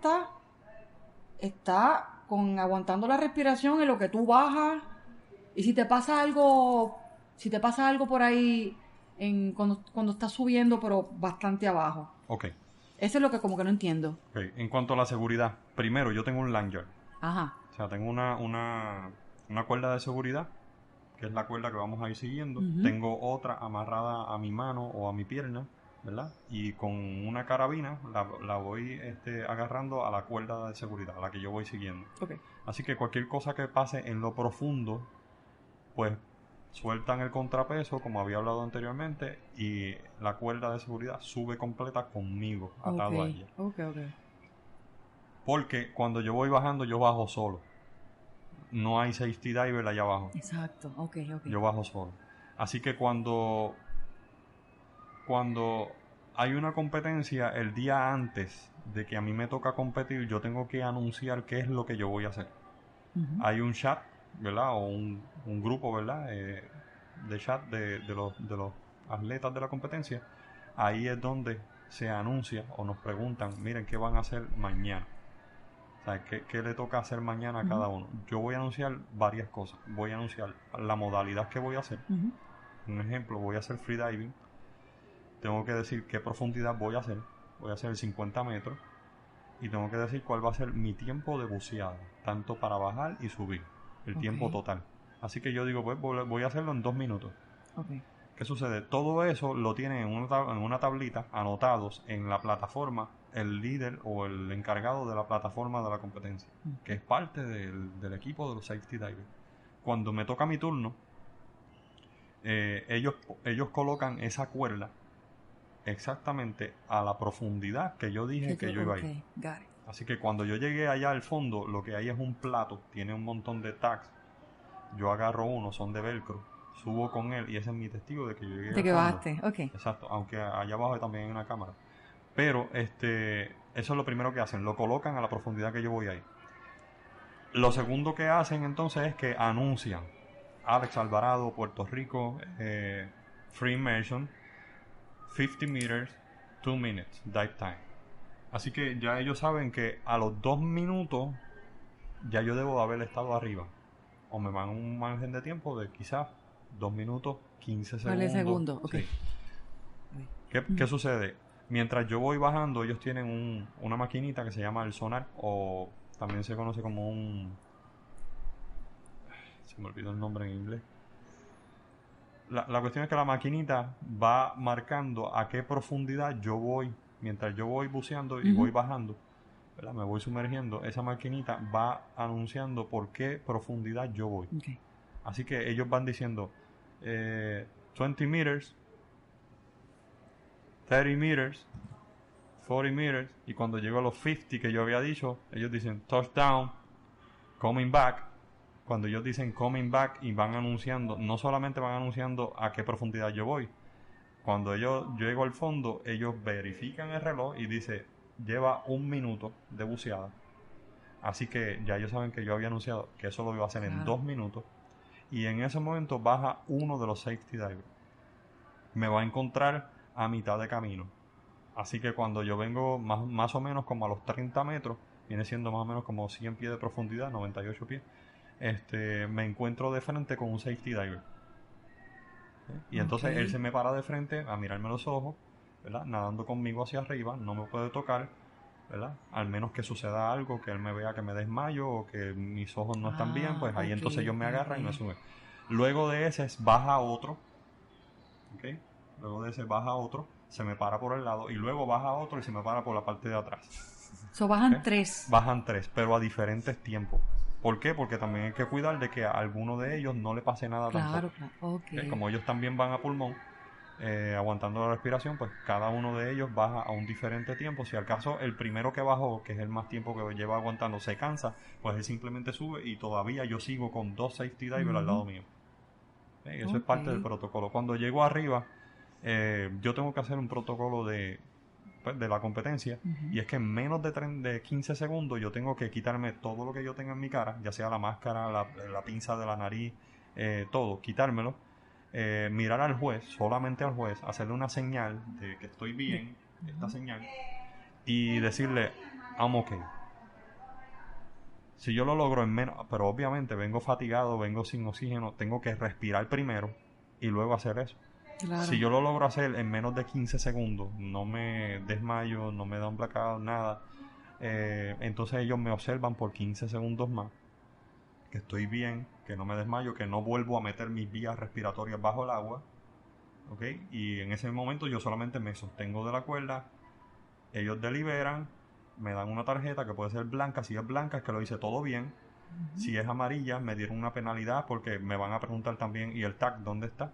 está aguantando la respiración en lo que tú bajas. Y si te pasa algo por ahí cuando estás subiendo, pero bastante abajo. Ok. Eso es lo que como que no entiendo. Okay. En cuanto a la seguridad, primero yo tengo un lanyard. Ajá. O sea, tengo una cuerda de seguridad, que es la cuerda que vamos a ir siguiendo. Tengo otra amarrada a mi mano o a mi pierna, ¿verdad? Y con una carabina la voy agarrando a la cuerda de seguridad, a la que yo voy siguiendo. Okay. Así que cualquier cosa que pase en lo profundo, pues sueltan el contrapeso, como había hablado anteriormente, y la cuerda de seguridad sube completa conmigo, atado a ella. Okay. Porque cuando yo voy bajando, yo bajo solo. No hay safety diver allá abajo. Exacto, okay. Yo bajo solo. Así que cuando hay una competencia, el día antes de que a mí me toca competir, yo tengo que anunciar qué es lo que yo voy a hacer. Uh-huh. Hay un chat, ¿verdad? O un grupo, ¿verdad? De chat de los atletas de la competencia. Ahí es donde se anuncia o nos preguntan, miren, ¿qué van a hacer mañana? O sea, ¿qué le toca hacer mañana a cada uno? Yo voy a anunciar varias cosas. Voy a anunciar la modalidad que voy a hacer. Uh-huh. Un ejemplo, voy a hacer freediving. Tengo que decir qué profundidad voy a hacer. Voy a hacer 50 metros. Y tengo que decir cuál va a ser mi tiempo de buceada. Tanto para bajar y subir. El tiempo total. Así que yo digo, pues voy a hacerlo en 2 minutos. Okay. ¿Qué sucede? Todo eso lo tienen en una tablita, anotados en la plataforma, el líder o el encargado de la plataforma de la competencia, que es parte del equipo de los safety divers. Cuando me toca mi turno, ellos colocan esa cuerda exactamente a la profundidad que yo dije que yo iba a ir. Got it. Así que cuando yo llegué allá al fondo, lo que hay es un plato, tiene un montón de tags. Yo agarro uno, son de velcro, subo con él y ese es mi testigo de que yo llegué De que bajaste, ok. Exacto, aunque allá abajo también hay una cámara. Pero eso es lo primero que hacen, lo colocan a la profundidad que yo voy ahí. Lo segundo que hacen entonces es que anuncian Alex Alvarado, Puerto Rico, Free Immersion, 50 meters, 2 minutes, dive time. Así que ya ellos saben que a los 2 minutos ya yo debo haber estado arriba. O me van un margen de tiempo de quizás 2 minutos, 15 segundos. Vale, segundo, ok. Sí. ¿Qué sucede? Mientras yo voy bajando, ellos tienen una maquinita que se llama el sonar, o también se conoce como se me olvidó el nombre en inglés. La cuestión es que la maquinita va marcando a qué profundidad yo voy. Mientras yo voy buceando y voy bajando, ¿verdad? Me voy sumergiendo, esa maquinita va anunciando por qué profundidad yo voy. Okay. Así que ellos van diciendo 20 meters, 30 meters, 40 meters, y cuando llego a los 50 que yo había dicho, ellos dicen touchdown, coming back. Cuando ellos dicen coming back y van anunciando, no solamente van anunciando a qué profundidad yo voy. Cuando yo llego al fondo, ellos verifican el reloj y dice lleva 1 minuto de buceada. Así que ya ellos saben que yo había anunciado que eso lo iba a hacer en 2 minutos. Y en ese momento baja uno de los safety divers. Me va a encontrar a mitad de camino. Así que cuando yo vengo más o menos como a los 30 metros, viene siendo más o menos como 100 pies de profundidad, 98 pies, me encuentro de frente con un safety diver. Y entonces él se me para de frente a mirarme los ojos, ¿verdad? Nadando conmigo hacia arriba, no me puede tocar, ¿verdad? Al menos que suceda algo, que él me vea que me desmayo o que mis ojos no están bien, pues ahí entonces ellos me agarran y me suben. Luego de ese baja otro, ¿ok? Luego de ese baja otro, se me para por el lado y luego baja otro y se me para por la parte de atrás. Bajan 3. Bajan 3, pero a diferentes tiempos. ¿Por qué? Porque también hay que cuidar de que a alguno de ellos no le pase nada tampoco. Okay. Como ellos también van a pulmón, aguantando la respiración, pues cada uno de ellos baja a un diferente tiempo. Si al caso el primero que bajó, que es el más tiempo que lleva aguantando, se cansa, pues él simplemente sube y todavía yo sigo con 2 safety divers al lado mío. Eso es parte del protocolo. Cuando llego arriba, yo tengo que hacer un protocolo de la competencia, y es que en menos de 15 segundos yo tengo que quitarme todo lo que yo tenga en mi cara, ya sea la máscara, la pinza de la nariz, todo, quitármelo, mirar al juez, solamente al juez, hacerle una señal de que estoy bien, esta señal, y decirle I'm okay. Si yo lo logro en menos, pero obviamente vengo fatigado, vengo sin oxígeno, tengo que respirar primero y luego hacer eso. Claro. Si yo lo logro hacer en menos de 15 segundos, no me desmayo, no me da un blackout, nada, entonces ellos me observan por 15 segundos más, que estoy bien, que no me desmayo, que no vuelvo a meter mis vías respiratorias bajo el agua, ¿ok? Y en ese momento yo solamente me sostengo de la cuerda, ellos deliberan, me dan una tarjeta que puede ser blanca. Si es blanca es que lo hice todo bien. Si es amarilla me dieron una penalidad porque me van a preguntar también, ¿y el tag dónde está?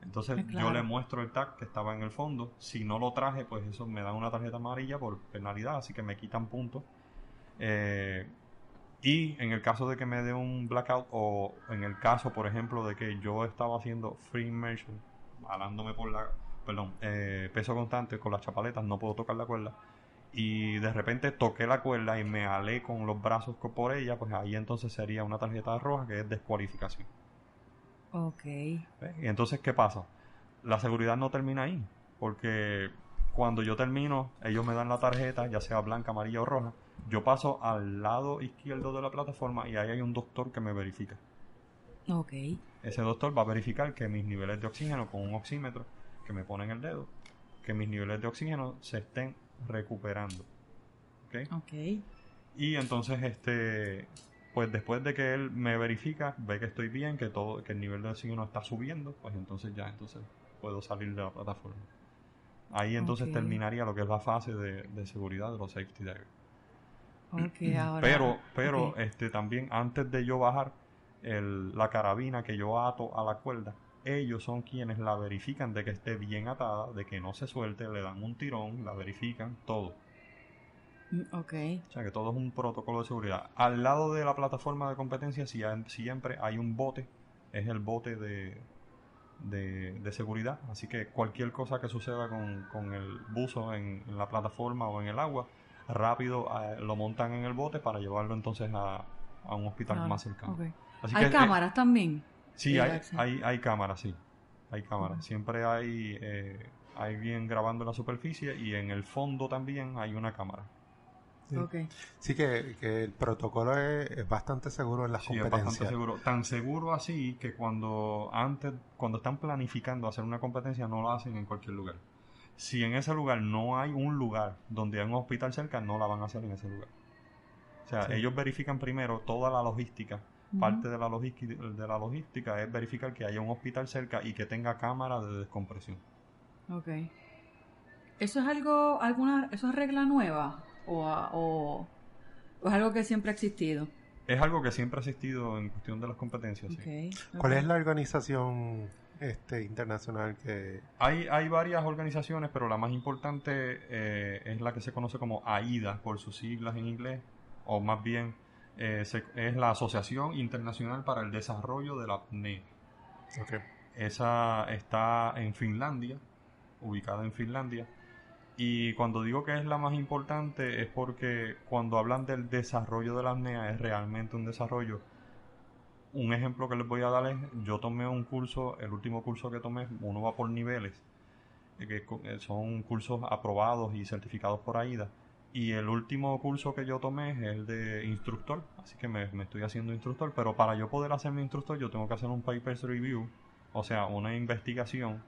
Entonces Claro. yo le muestro el tag que estaba en el fondo. Si no lo traje, pues eso me dan una tarjeta amarilla por penalidad, así que me quitan puntos. Y en el caso de que me dé un blackout, o en el caso, por ejemplo, de que yo estaba haciendo free immersion, jalándome por la, perdón, peso constante con las chapaletas, no puedo tocar la cuerda, y de repente toqué la cuerda y me alé con los brazos por ella, pues ahí entonces sería una tarjeta roja, que es descualificación. Ok. ¿Ves? Y entonces, ¿qué pasa? La seguridad no termina ahí, porque cuando yo termino, ellos me dan la tarjeta, ya sea blanca, amarilla o roja, yo paso al lado izquierdo de la plataforma y ahí hay un doctor que me verifica. Ok. Ese doctor va a verificar que mis niveles de oxígeno, con un oxímetro que me pone en el dedo, que mis niveles de oxígeno se estén recuperando. ¿Ok? Ok. Y entonces, pues después de que él me verifica, ve que estoy bien, que el nivel de oxígeno está subiendo, pues entonces puedo salir de la plataforma. Ahí entonces Ok. terminaría lo que es la fase de seguridad de los safety divers. Ok, ahora. Pero Ok. también antes de yo bajar la carabina que yo ato a la cuerda, ellos son quienes la verifican de que esté bien atada, de que no se suelte, le dan un tirón, la verifican, todo. Ok. O sea que todo es un protocolo de seguridad. Al lado de la plataforma de competencia siempre hay un bote, es el bote de seguridad. Así que cualquier cosa que suceda con el buzo en la plataforma o en el agua, rápido lo montan en el bote para llevarlo entonces a un hospital Claro. más cercano. Ok. Así ¿Hay que cámaras también? sí, Axel. hay cámaras, sí. Hay cámaras. Ok. Siempre hay alguien grabando la superficie y en el fondo también hay una cámara. Sí, Ok. sí que el protocolo es bastante seguro en las Sí, es bastante competencias. seguro. Tan seguro así que cuando están planificando hacer una competencia, no lo hacen en cualquier lugar. Si en ese lugar no hay un lugar donde hay un hospital cerca, no la van a hacer en ese lugar. O sea, Sí. ellos verifican primero toda la logística. Ujú. Parte de la logística es verificar que haya un hospital cerca y que tenga cámara de descompresión. Ok. ¿Eso es eso es regla nueva? ¿O es algo que siempre ha existido? Es algo que siempre ha existido en cuestión de las competencias. Ok. Sí. ¿Cuál Ok. es la organización internacional que... Hay varias organizaciones, pero la más importante es la que se conoce como AIDA, por sus siglas en inglés, o más bien es la Asociación Internacional para el Desarrollo de la apnea. Okay. Esa está en Finlandia, ubicada en Finlandia. Y cuando digo que es la más importante es porque cuando hablan del desarrollo de la apnea es realmente un desarrollo. Un ejemplo que les voy a dar es, yo tomé un curso, el último curso que tomé, uno va por niveles, que son cursos aprobados y certificados por AIDA. Y el último curso que yo tomé es el de instructor, así que me estoy haciendo instructor, pero para yo poder hacerme instructor yo tengo que hacer un papers review, o sea, una investigación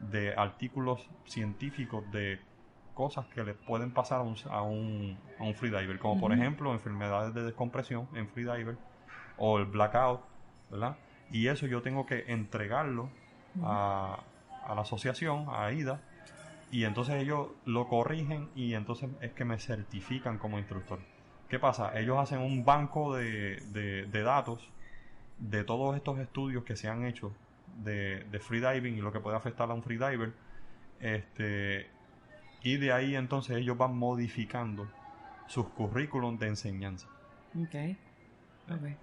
de artículos científicos de cosas que le pueden pasar a un freediver, como por ejemplo enfermedades de descompresión en freediver o el blackout, ¿verdad? Y eso yo tengo que entregarlo a la asociación, a AIDA, y entonces ellos lo corrigen y entonces es que me certifican como instructor. ¿Qué pasa? Ellos hacen un banco de datos de todos estos estudios que se han hecho de freediving y lo que puede afectar a un freediver, y de ahí entonces ellos van modificando sus currículums de enseñanza. Ok. Ok.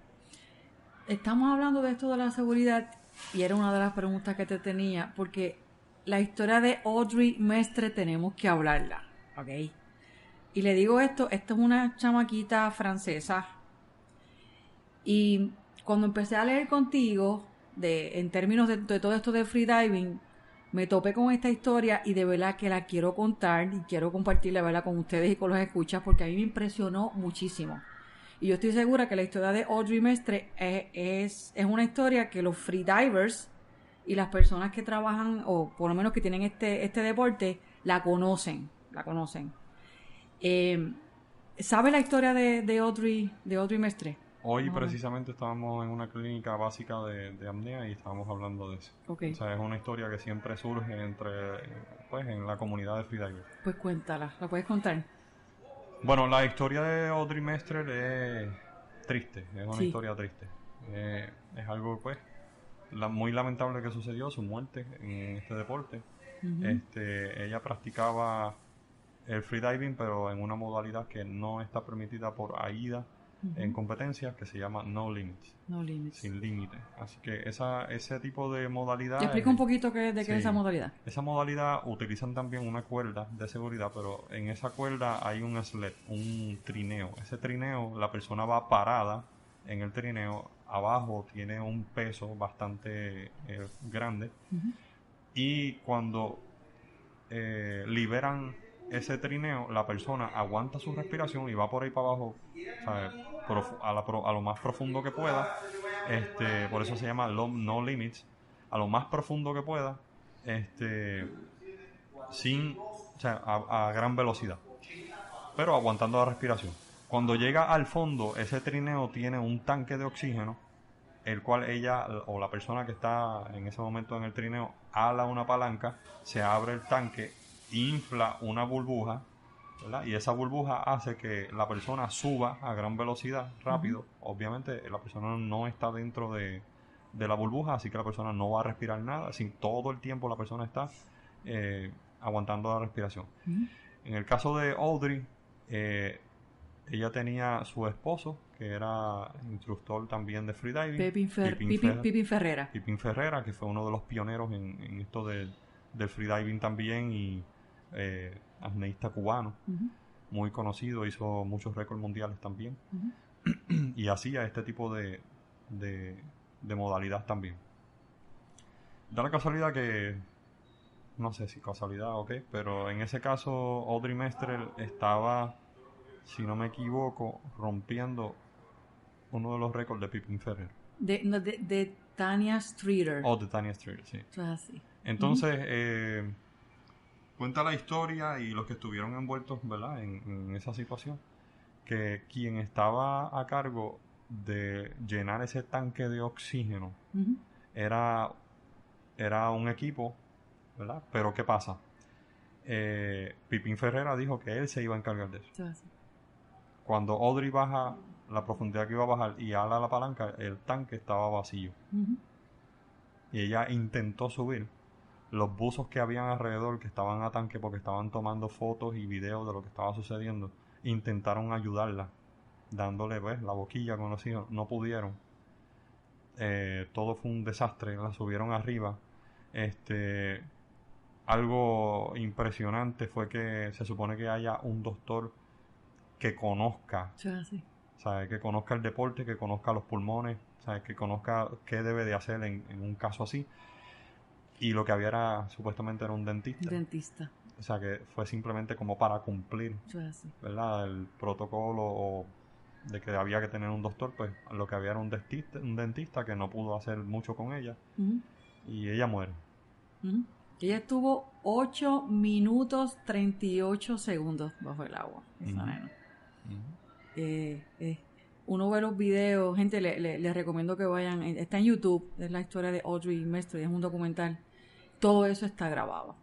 Estamos hablando de esto de la seguridad y era una de las preguntas que te tenía porque la historia de Audrey Mestre tenemos que hablarla, ¿ok? Y le digo esto es una chamaquita francesa y cuando empecé a leer contigo en términos de todo esto de freediving, me topé con esta historia y de verdad que la quiero contar y quiero compartirla, ¿verdad?, con ustedes y con los escuchas porque a mí me impresionó muchísimo. Y yo estoy segura que la historia de Audrey Mestre es una historia que los freedivers y las personas que trabajan, o por lo menos que tienen este deporte, la conocen. ¿Sabe la historia de Audrey Mestre? Hoy Más o menos. precisamente estábamos en una clínica básica de apnea y estábamos hablando de eso. Ok, O sea, es una historia que siempre surge pues, en la comunidad de freediving. pues cuéntala, ¿la puedes contar? Bueno, la historia de Audrey Mestrel es triste, es una Sí. historia triste. Es algo, pues, muy lamentable que sucedió, su muerte en este deporte. Ujú. Ella practicaba el freediving, pero en una modalidad que no está permitida por AIDA en competencias, que se llama No Limits, No Limits. sin límite. Así que ese tipo de modalidad... ¿Te explica un poquito de qué sí, es esa modalidad? esa modalidad utilizan también una cuerda de seguridad, pero en esa cuerda hay un sled, un trineo. Ese trineo, la persona va parada en el trineo, abajo tiene un peso bastante grande, y cuando liberan ese trineo, la persona aguanta su respiración y va por ahí para abajo, ¿sabes? A lo más profundo que pueda. Por eso se llama No Limits, a lo más profundo que pueda, o sea, a gran velocidad, pero aguantando la respiración. Cuando llega al fondo, ese trineo tiene un tanque de oxígeno, el cual ella o la persona que está en ese momento en el trineo ala una palanca, se abre el tanque, infla una burbuja, ¿verdad? Y esa burbuja hace que la persona suba a gran velocidad, rápido. Obviamente la persona no está dentro de la burbuja, así que la persona no va a respirar nada, sin todo el tiempo la persona está aguantando la respiración. En el caso de Audrey, ella tenía su esposo, que era instructor también de freediving. Pipín Ferrera. Pipín Ferrera, que fue uno de los pioneros en esto del freediving también, y apneísta cubano, muy conocido, hizo muchos récords mundiales también. Y hacía este tipo de modalidad también. Da la casualidad que, no sé si casualidad o qué, pero en ese caso Audrey Mestrel estaba, si no me equivoco, rompiendo uno de los récords de Pipín Ferrer. De Tanya Streeter. O de Tanya Streeter, sí. Eso es así. Entonces, cuenta la historia y los que estuvieron envueltos, ¿verdad?, en esa situación, que quien estaba a cargo de llenar ese tanque de oxígeno era un equipo, ¿verdad? Pero ¿qué pasa? Pipín Ferrera dijo que él se iba a encargar de eso. Eso es así. Cuando Audrey baja la profundidad que iba a bajar y ala la palanca, el tanque estaba vacío. Y ella intentó subir. Los buzos que habían alrededor, que estaban a tanque porque estaban tomando fotos y videos de lo que estaba sucediendo, intentaron ayudarla, dándole, pues, la boquilla con los hijos. No pudieron. Todo fue un desastre. La subieron arriba. Algo impresionante fue que se supone que haya un doctor que conozca, Eso es así. ¿sabes? Que conozca el deporte, que conozca los pulmones, ¿sabes? Que conozca qué debe de hacer en un caso así. Y lo que había supuestamente era un dentista. Dentista. O sea, que fue simplemente como para cumplir, Eso es así. ¿verdad?, el protocolo de que había que tener un doctor. Pues lo que había era un dentista que no pudo hacer mucho con ella. Y ella muere. Ella estuvo 8 minutos 38 segundos bajo el agua. Esa nena. Uno ve los videos, gente, les recomiendo que vayan, está en YouTube, es la historia de Audrey Mestrel, es un documental. Todo eso está grabado.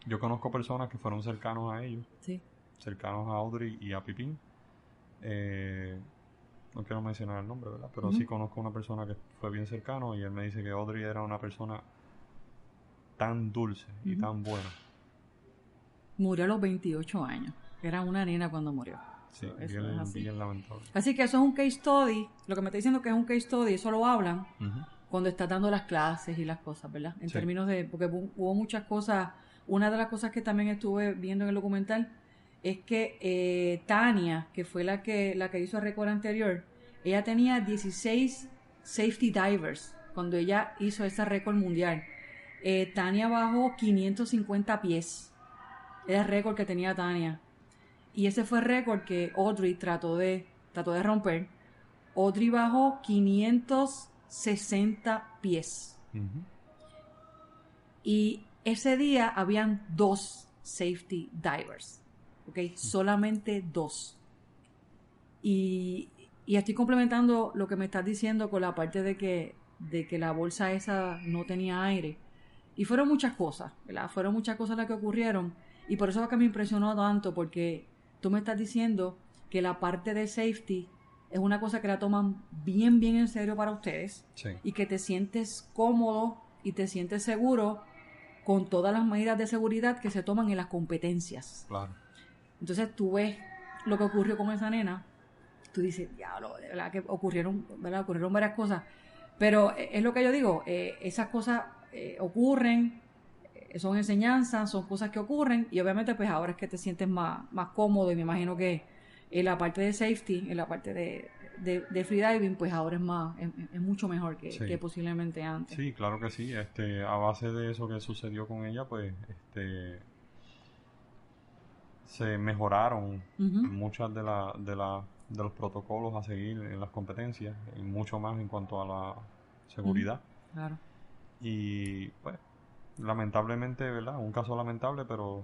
Yo conozco personas que fueron cercanos a ellos, Sí. cercanos a Audrey y a Pipín. No quiero mencionar el nombre, ¿verdad? Pero sí conozco una persona que fue bien cercano, y él me dice que Audrey era una persona tan dulce y tan buena. Murió a los 28 años. Era una nena cuando murió. Sí, Eso es así. bien lamentable. Así que eso es un case study. Lo que me está diciendo que es un case study, eso lo hablan cuando está dando las clases y las cosas, ¿verdad? En términos de, porque hubo muchas cosas. Una de las cosas que también estuve viendo en el documental es que Tania, que fue la que hizo el récord anterior, ella tenía 16 safety divers cuando ella hizo ese récord mundial. Tania bajó 550 pies. Era el récord que tenía Tania. Y ese fue el récord que Audrey trató de romper. Audrey bajó 560 pies. Y ese día habían 2 safety divers. ¿Ok? Solamente 2. Y Y estoy complementando lo que me estás diciendo con la parte de que la bolsa esa no tenía aire. Y fueron muchas cosas, ¿verdad? Fueron muchas cosas las que ocurrieron. Y por eso es que me impresionó tanto, porque tú me estás diciendo que la parte de safety es una cosa que la toman bien, bien en serio para ustedes. Sí. Y que te sientes cómodo y te sientes seguro con todas las medidas de seguridad que se toman en las competencias. Claro. Entonces tú ves lo que ocurrió con esa nena, tú dices, diablo, de verdad que ocurrieron varias cosas. Pero es lo que yo digo, esas cosas ocurren, son enseñanzas, son cosas que ocurren, y obviamente pues ahora es que te sientes más cómodo, y me imagino que en la parte de safety, en la parte de freediving, pues ahora es mucho mejor que posiblemente antes. Sí, claro que sí. A base de eso que sucedió con ella, pues se mejoraron muchas de los protocolos a seguir en las competencias, y mucho más en cuanto a la seguridad. Claro. Y pues, lamentablemente, ¿verdad? Un caso lamentable, pero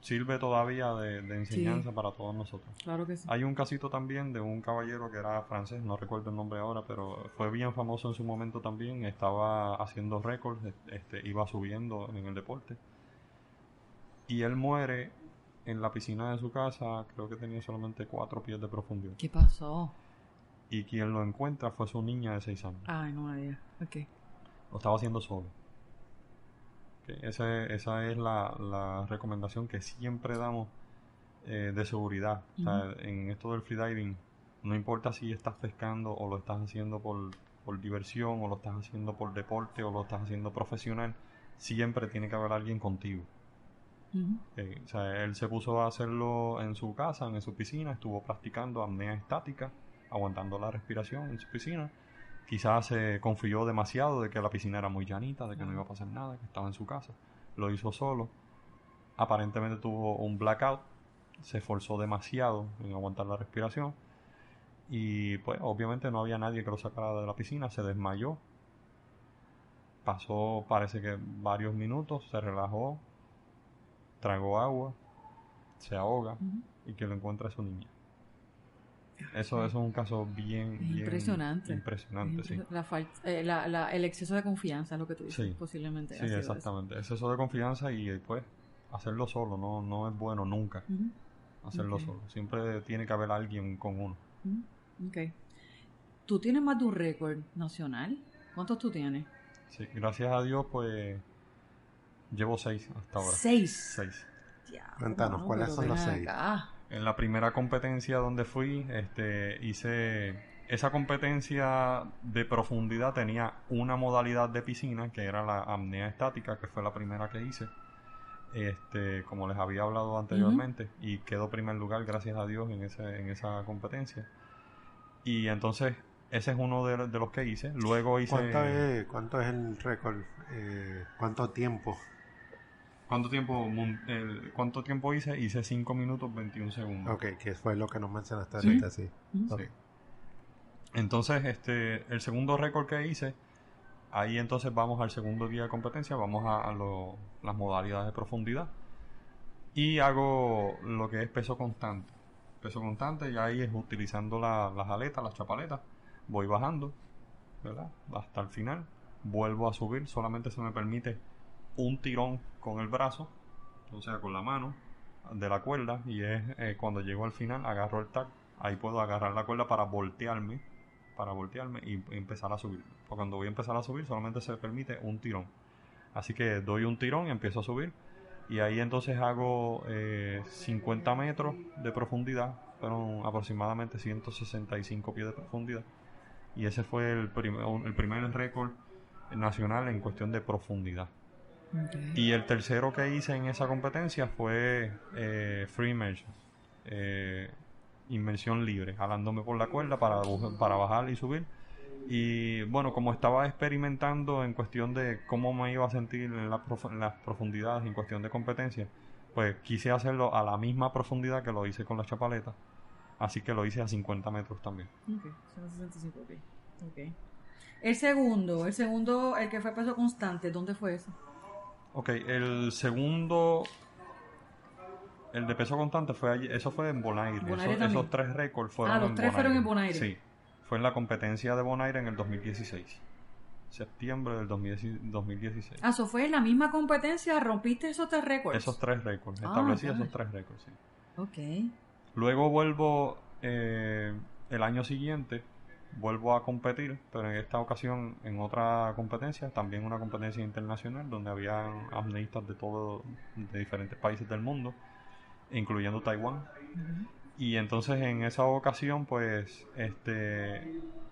sirve todavía de enseñanza para todos nosotros. Claro que sí. Hay un casito también de un caballero que era francés, no recuerdo el nombre ahora, pero fue bien famoso en su momento también. Estaba haciendo récords, iba subiendo en el deporte. Y él muere en la piscina de su casa, creo que tenía solamente 4 pies de profundidad. ¿Qué pasó? Y quien lo encuentra fue su niña de 6 años. Ay, no me digas. Ok. Lo estaba haciendo solo. Esa es la recomendación que siempre damos de seguridad. O sea, en esto del freediving, no importa si estás pescando o lo estás haciendo por diversión, o lo estás haciendo por deporte, o lo estás haciendo profesional, siempre tiene que haber alguien contigo. O sea, él se puso a hacerlo en su casa, en su piscina, estuvo practicando apnea estática, aguantando la respiración en su piscina. Quizás se confió demasiado de que la piscina era muy llanita, de que no iba a pasar nada, que estaba en su casa. Lo hizo solo. Aparentemente tuvo un blackout. Se esforzó demasiado en aguantar la respiración. Y pues obviamente no había nadie que lo sacara de la piscina. Se desmayó. Pasó, parece que varios minutos, se relajó, tragó agua, se ahoga, y que lo encuentra su niña. Eso es un caso bien impresionante. Impresionante, sí. El exceso de confianza es lo que tú dices, Sí. posiblemente. Sí, exactamente. Exceso de confianza, y pues hacerlo solo, no es bueno nunca hacerlo solo. Siempre tiene que haber alguien con uno. Ok. ¿Tú tienes más de un récord nacional? ¿Cuántos tú tienes? Sí, gracias a Dios, pues llevo 6 hasta ahora. 6. Cuéntanos, ¿cuáles son los 6? En la primera competencia donde fui, hice esa competencia de profundidad. Tenía una modalidad de piscina que era la apnea estática, que fue la primera que hice, como les había hablado anteriormente, y quedó primer lugar, gracias a Dios, en esa competencia. Y entonces ese es uno de los que hice. Luego hice... ¿Cuánto es el récord? ¿Cuánto tiempo? ¿Cuánto tiempo hice? Hice 5 minutos 21 segundos. Ok, que fue lo que nos mencionaste ahorita, sí. Sí. Entonces, el segundo récord que hice, ahí entonces vamos al segundo día de competencia, vamos a las modalidades de profundidad, y hago lo que es peso constante. Peso constante, y ahí es utilizando las aletas, las chapaletas, voy bajando, ¿verdad? Hasta el final, vuelvo a subir, solamente se me permite un tirón con el brazo, o sea, con la mano de la cuerda, y es cuando llego al final, agarro el tag, ahí puedo agarrar la cuerda para voltearme y empezar a subir. Porque cuando voy a empezar a subir solamente se permite un tirón, así que doy un tirón y empiezo a subir, y ahí entonces hago 50 metros de profundidad, fueron aproximadamente 165 pies de profundidad, y ese fue el primer récord nacional en cuestión de profundidad. Okay. Y el tercero que hice en esa competencia fue free immersion, inmersión libre, jalándome por la cuerda para bajar y subir. Y bueno, como estaba experimentando en cuestión de cómo me iba a sentir en las profundidades en cuestión de competencia, pues quise hacerlo a la misma profundidad que lo hice con la chapaleta, así que lo hice a 50 metros también. Ok, 165, ok. El segundo, el que fue peso constante, ¿dónde fue eso? Ok, el segundo El de peso constante fue allí, eso fue en Bonaire. Bonaire también. Esos 3 récords fueron los en 3 fueron en Bonaire. Sí, fue en la competencia de Bonaire en el 2016. Septiembre del 2016. Eso fue en la misma competencia, rompiste esos 3 récords. Esos 3 récords, establecí esos 3 récords, sí. Ok. Luego vuelvo el año siguiente, vuelvo a competir, pero en esta ocasión en otra competencia, también una competencia internacional, donde había apneístas de diferentes países del mundo, incluyendo Taiwán. Y entonces en esa ocasión pues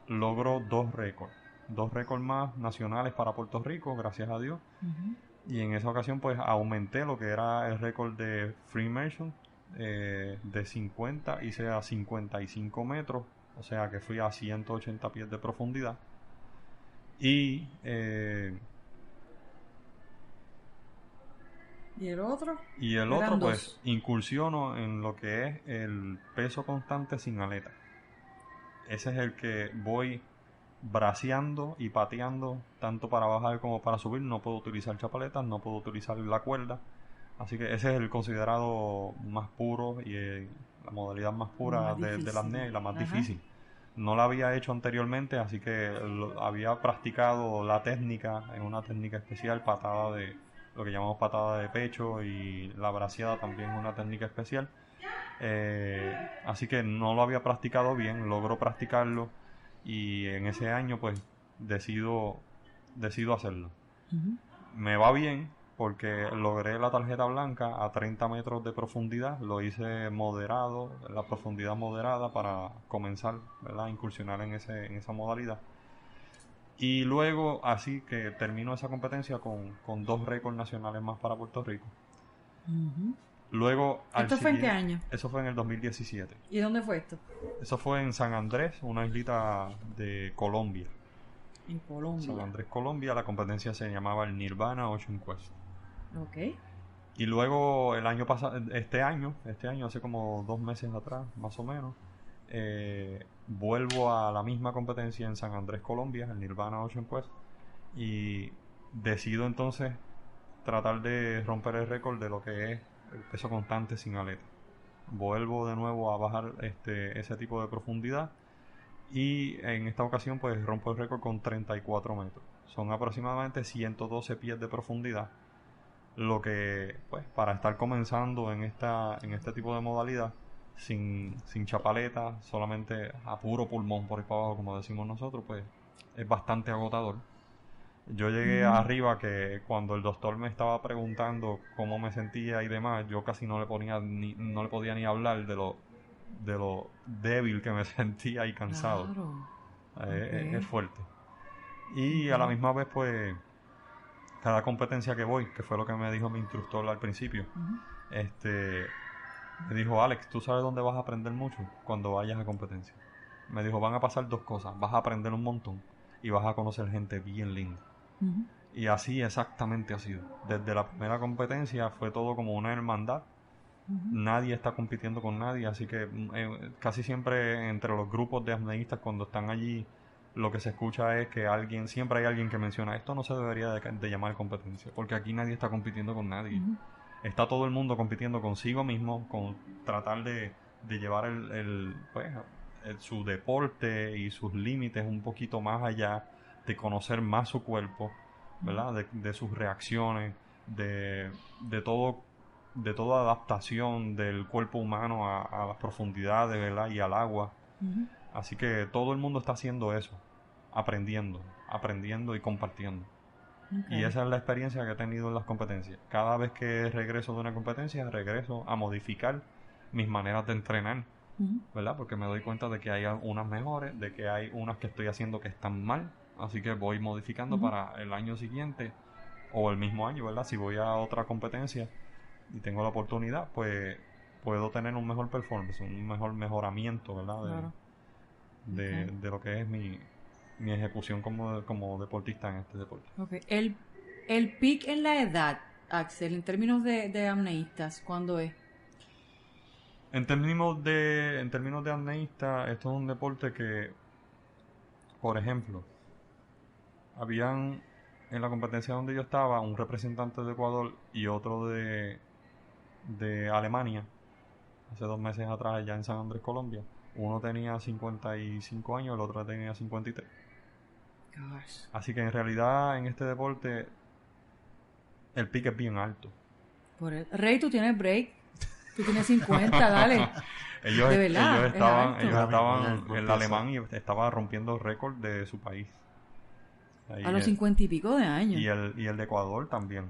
logro 2 récords más nacionales para Puerto Rico, gracias a Dios. Y en esa ocasión pues aumenté lo que era el récord de Freemason, de 50 hice a 55 metros, o sea que fui a 180 pies de profundidad. Y ¿y el otro? Y el Eran otro, 2. pues, incursiono en lo que es el peso constante sin aleta. Ese es el que voy braceando y pateando tanto para bajar como para subir. No puedo utilizar chapaletas, no puedo utilizar la cuerda. Así que ese es el considerado más puro y la modalidad más pura de la apnea y la más difícil. No la había hecho anteriormente, así que había practicado la técnica en una técnica especial, lo que llamamos patada de pecho, y la braceada también es una técnica especial. Así que no lo había practicado bien, logro practicarlo y en ese año pues decido hacerlo. Me va bien porque logré la tarjeta blanca a 30 metros de profundidad, lo hice moderado, la profundidad moderada para comenzar, ¿verdad?, a incursionar en esa modalidad. Y luego, así que termino esa competencia con 2 récords nacionales más para Puerto Rico. Luego, ¿Esto fue en qué año? Eso fue en el 2017. ¿Y dónde fue esto? Eso fue en San Andrés, una islita de Colombia. En Colombia. San Andrés, Colombia. La competencia se llamaba el Nirvana Ocean Quest. Ok. Y luego el año pasado, este año, hace como 2 meses atrás, más o menos, vuelvo a la misma competencia en San Andrés, Colombia, el Nirvana Ocean Quest, y decido entonces tratar de romper el récord de lo que es el peso constante sin aleta. Vuelvo de nuevo a bajar ese tipo de profundidad y en esta ocasión pues rompo el récord con 34 metros. Son aproximadamente 112 pies de profundidad, lo que pues para estar comenzando en este tipo de modalidad sin chapaleta, solamente a puro pulmón por ahí para abajo, como decimos nosotros, pues es bastante agotador. Yo llegué arriba que cuando el doctor me estaba preguntando cómo me sentía y demás, yo casi no le podía ni hablar de lo débil que me sentía y cansado. Claro. Es fuerte. Y a la misma vez, pues, cada competencia que voy, que fue lo que me dijo mi instructor al principio, me dijo: Alex, ¿tú sabes dónde vas a aprender mucho? Cuando vayas a competencia. Me dijo: van a pasar 2 cosas, vas a aprender un montón y vas a conocer gente bien linda. Y así exactamente ha sido. Desde la primera competencia fue todo como una hermandad. Nadie está compitiendo con nadie, así que casi siempre entre los grupos de apneístas, cuando están allí, lo que se escucha es que siempre hay alguien que menciona: esto no se debería de llamar competencia, porque aquí nadie está compitiendo con nadie. Está todo el mundo compitiendo consigo mismo, con tratar de llevar su deporte y sus límites un poquito más allá, de conocer más su cuerpo, ¿verdad? De sus reacciones, de todo, de toda adaptación del cuerpo humano a las profundidades, ¿verdad?, y al agua. Así que todo el mundo está haciendo eso, aprendiendo y compartiendo. Y esa es la experiencia que he tenido en las competencias. Cada vez que regreso de una competencia, regreso a modificar mis maneras de entrenar, ¿verdad? Porque me doy cuenta de que hay unas mejores, de que hay unas que estoy haciendo que están mal. Así que voy modificando para el año siguiente o el mismo año, ¿verdad? Si voy a otra competencia y tengo la oportunidad, pues puedo tener un mejor performance, un mejor mejoramiento, ¿verdad? Claro. De lo que es mi ejecución como deportista en este deporte. Okay. El peak en la edad, Axel, en términos de apneístas, ¿cuándo es? En términos de apneísta, esto es un deporte que, por ejemplo, habían en la competencia donde yo estaba un representante de Ecuador y otro de de Alemania, hace 2 meses atrás allá en San Andrés, Colombia. Uno tenía 55 años, el otro tenía 53. Gosh. Así que en realidad en este deporte el pique es bien alto. Rey, tú tienes break. Tú tienes 50, dale. Ellos, De verdad, ellos es estaban, alto. ellos estaban, Mira, el empieza. alemán y estaba rompiendo récord de su país. A los 50 y pico de años. Y el de Ecuador también.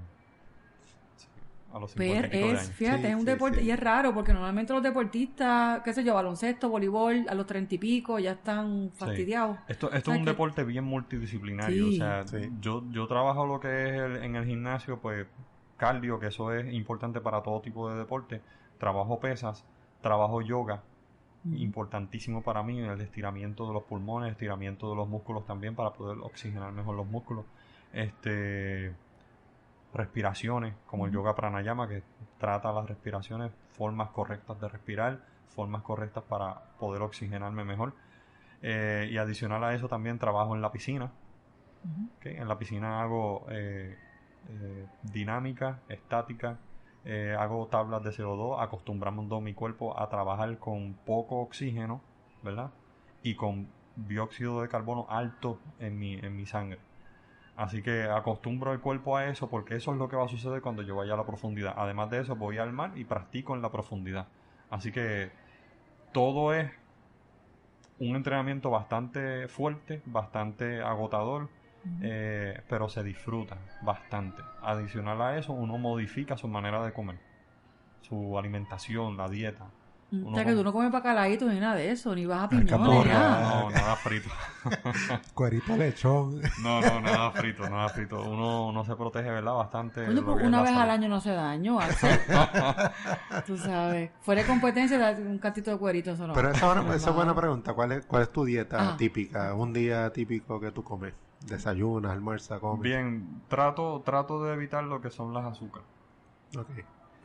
Sí, a los 50 y pico de años. Fíjate, Sí, es un sí, deporte, sí. y es raro porque normalmente los deportistas, qué sé yo, baloncesto, voleibol, a los 30 y pico ya están fastidiados. Esto es ¿Sabes un qué? deporte bien multidisciplinario. Sí. O sea, Sí. yo trabajo lo que es en el gimnasio, pues cardio, que eso es importante para todo tipo de deporte. Trabajo pesas, trabajo yoga, importantísimo para mí, el estiramiento de los pulmones, estiramiento de los músculos también para poder oxigenar mejor los músculos. Respiraciones, como el yoga pranayama, que trata las respiraciones, formas correctas de respirar, formas correctas para poder oxigenarme mejor. Y adicional a eso también trabajo en la piscina. ¿Okay? En la piscina hago dinámica, estática, hago tablas de CO2, acostumbrando mi cuerpo a trabajar con poco oxígeno, ¿verdad? Y con dióxido de carbono alto en mi sangre. Así que acostumbro el cuerpo a eso porque eso es lo que va a suceder cuando yo vaya a la profundidad. Además de eso, voy al mar y practico en la profundidad. Así que todo es un entrenamiento bastante fuerte, bastante agotador, pero se disfruta bastante. Adicional a eso, uno modifica su manera de comer, su alimentación, la dieta. O sea que tú no comes bacalaíto ni nada de eso, ni vas a piñones, Alcapurria. nada. No, nada frito. Cuerito lechón. No, nada frito, nada frito. Uno se protege, ¿verdad? Bastante. Coño, lo pues que es una la vez al salud. año no hace daño, Axel. Tú sabes. Fuera de competencia, date un cantito de cuerito, eso no. Pero esa es buena pregunta. ¿Cuál es tu dieta Ajá. típica? Un día típico que tú comes. ¿Desayunas, almuerzas, comes? Bien, trato de evitar lo que son las azúcares. Ok.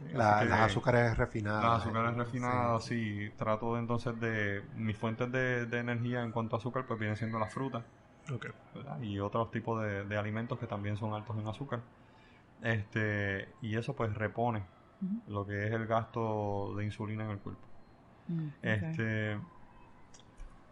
Así Las que azúcares refinadas. Las azúcares refinadas, sí. Trato de entonces de... Mis fuentes de energía en cuanto a azúcar, pues vienen siendo las frutas, Ok. ¿verdad? Y otros tipos de alimentos que también son altos en azúcar. Y eso pues repone lo que es el gasto de insulina en el cuerpo. Okay.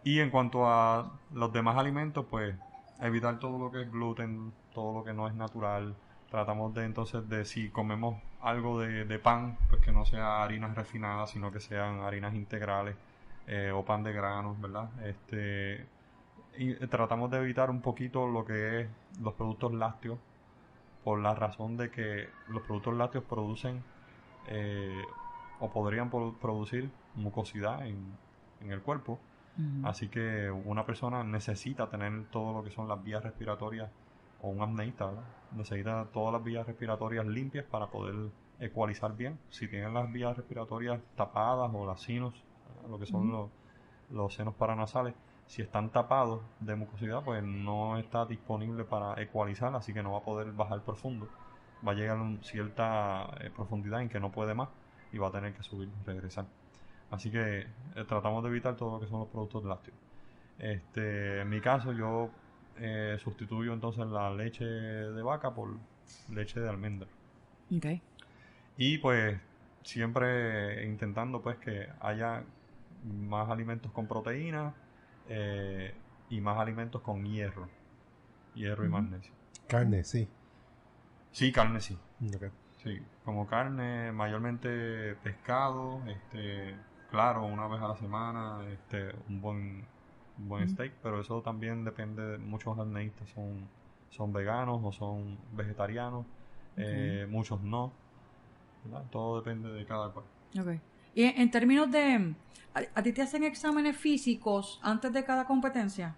Y en cuanto a los demás alimentos, pues evitar todo lo que es gluten, todo lo que no es natural. Tratamos de entonces de si comemos algo de pan, pues que no sea harinas refinadas, sino que sean harinas integrales o pan de granos, ¿verdad? Y tratamos de evitar un poquito lo que es los productos lácteos, por la razón de que los productos lácteos producen o podrían producir mucosidad en el cuerpo. Así que una persona necesita tener todo lo que son las vías respiratorias, o un apneísta, ¿verdad? Necesita todas las vías respiratorias limpias para poder ecualizar bien. Si tienen las vías respiratorias tapadas o las sinus, lo que son los senos paranasales, si están tapados de mucosidad, pues no está disponible para ecualizar, así que no va a poder bajar profundo. Va a llegar a una cierta profundidad en que no puede más y va a tener que subir y regresar. Así que tratamos de evitar todo lo que son los productos lácteos. En mi caso, yo sustituyo entonces la leche de vaca por leche de almendra. Okay. Y pues siempre intentando pues que haya más alimentos con proteína y más alimentos con hierro y magnesio. Carne, sí. Sí, carne sí. Ok. Sí, como carne, mayormente pescado, claro, una vez a la semana, un buen steak, pero eso también depende de muchos apneístas son veganos o son vegetarianos, muchos no, ¿verdad? Todo depende de cada cual. Okay. Y en términos de... ¿A ti te hacen exámenes físicos antes de cada competencia?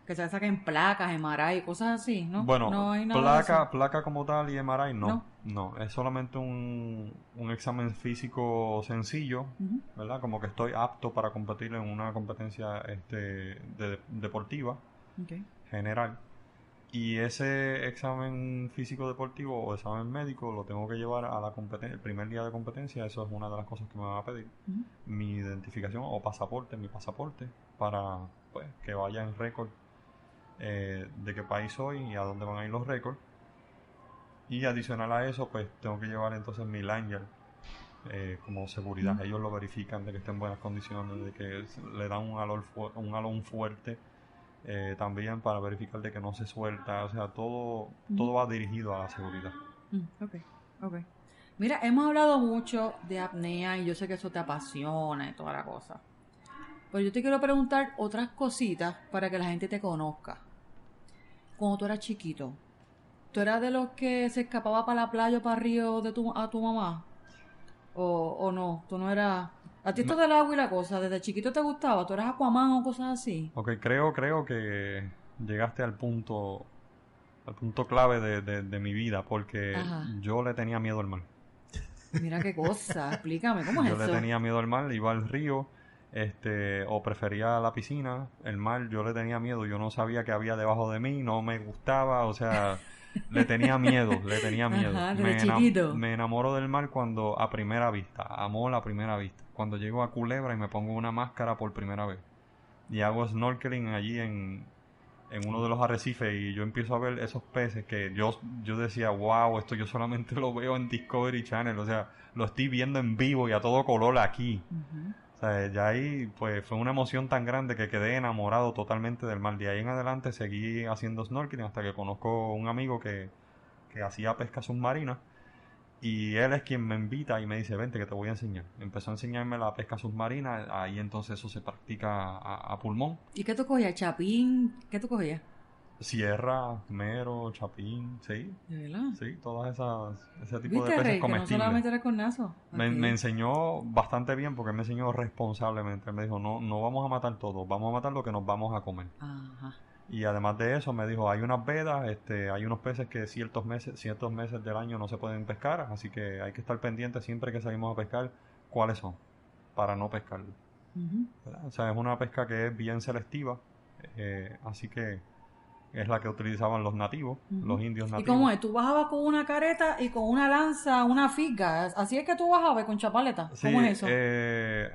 Que se saquen placas, MRI y cosas así, ¿no? Bueno, No hay nada de eso. placa como tal y MRI no, es solamente un examen físico sencillo, ¿verdad? Como que estoy apto para competir en una competencia deportiva Okay. general. Y ese examen físico deportivo o examen médico lo tengo que llevar a la competencia, el primer día de competencia. Eso es una de las cosas que me van a pedir. Mi identificación o mi pasaporte, para pues, que vaya en récord de qué país soy y a dónde van a ir los récords. Y adicional a eso, pues tengo que llevar entonces mi lanyard como seguridad. Ellos lo verifican de que esté en buenas condiciones, de que le dan un alón fuerte también para verificar de que no se suelta. O sea, todo va dirigido a la seguridad. Ok, ok. Mira, hemos hablado mucho de apnea y yo sé que eso te apasiona y toda la cosa. Pero yo te quiero preguntar otras cositas para que la gente te conozca. Cuando tú eras chiquito, ¿tú eras de los que se escapaba para la playa o para el río a tu mamá? ¿O no? ¿Tú no eras...? ¿A ti esto del agua y la cosa, desde chiquito te gustaba? ¿Tú eras Aquaman o cosas así? Ok, creo que llegaste al punto clave de mi vida, porque Ajá. yo le tenía miedo al mar. Mira qué cosa, explícame, ¿cómo es Yo le eso? tenía miedo al mar, iba al río, o prefería la piscina. El mar yo le tenía miedo, yo no sabía qué había debajo de mí, no me gustaba, o sea, le tenía miedo, le tenía miedo. Ajá, desde chiquito. Me enamoro del mar cuando a primera vista, amor a primera vista. Cuando llego a Culebra y me pongo una máscara por primera vez. Y hago snorkeling allí en uno de los arrecifes y yo empiezo a ver esos peces que yo decía, wow, esto yo solamente lo veo en Discovery Channel, o sea, lo estoy viendo en vivo y a todo color aquí. Ujú. O sea, ya ahí pues fue una emoción tan grande que quedé enamorado totalmente del mar. De ahí en adelante seguí haciendo snorkeling hasta que conozco un amigo que hacía pesca submarina. Y él es quien me invita y me dice, vente que te voy a enseñar. Empezó a enseñarme la pesca submarina, ahí entonces eso se practica a pulmón. ¿Y qué tú cogías? ¿Chapín? ¿Qué tú cogías? Sierra, mero, chapín, sí, ¿De verdad? sí, ese tipo de ¿Viste, peces Rey? Que no comestibles. solamente era con nazo. Me enseñó bastante bien porque él me enseñó responsablemente. Él me dijo, no vamos a matar todo, vamos a matar lo que nos vamos a comer. Ajá. Y además de eso me dijo, hay unas vedas, hay unos peces que ciertos meses del año no se pueden pescar, así que hay que estar pendiente siempre que salimos a pescar cuáles son, para no pescarlos. Ujú. ¿Verdad? O sea, es una pesca que es bien selectiva, así que es la que utilizaban los nativos, los indios ¿Y nativos. cómo es? ¿Tú bajabas con una careta y con una lanza, una figa? ¿Así es que tú bajabas con chapaleta? Sí, ¿Cómo es eso?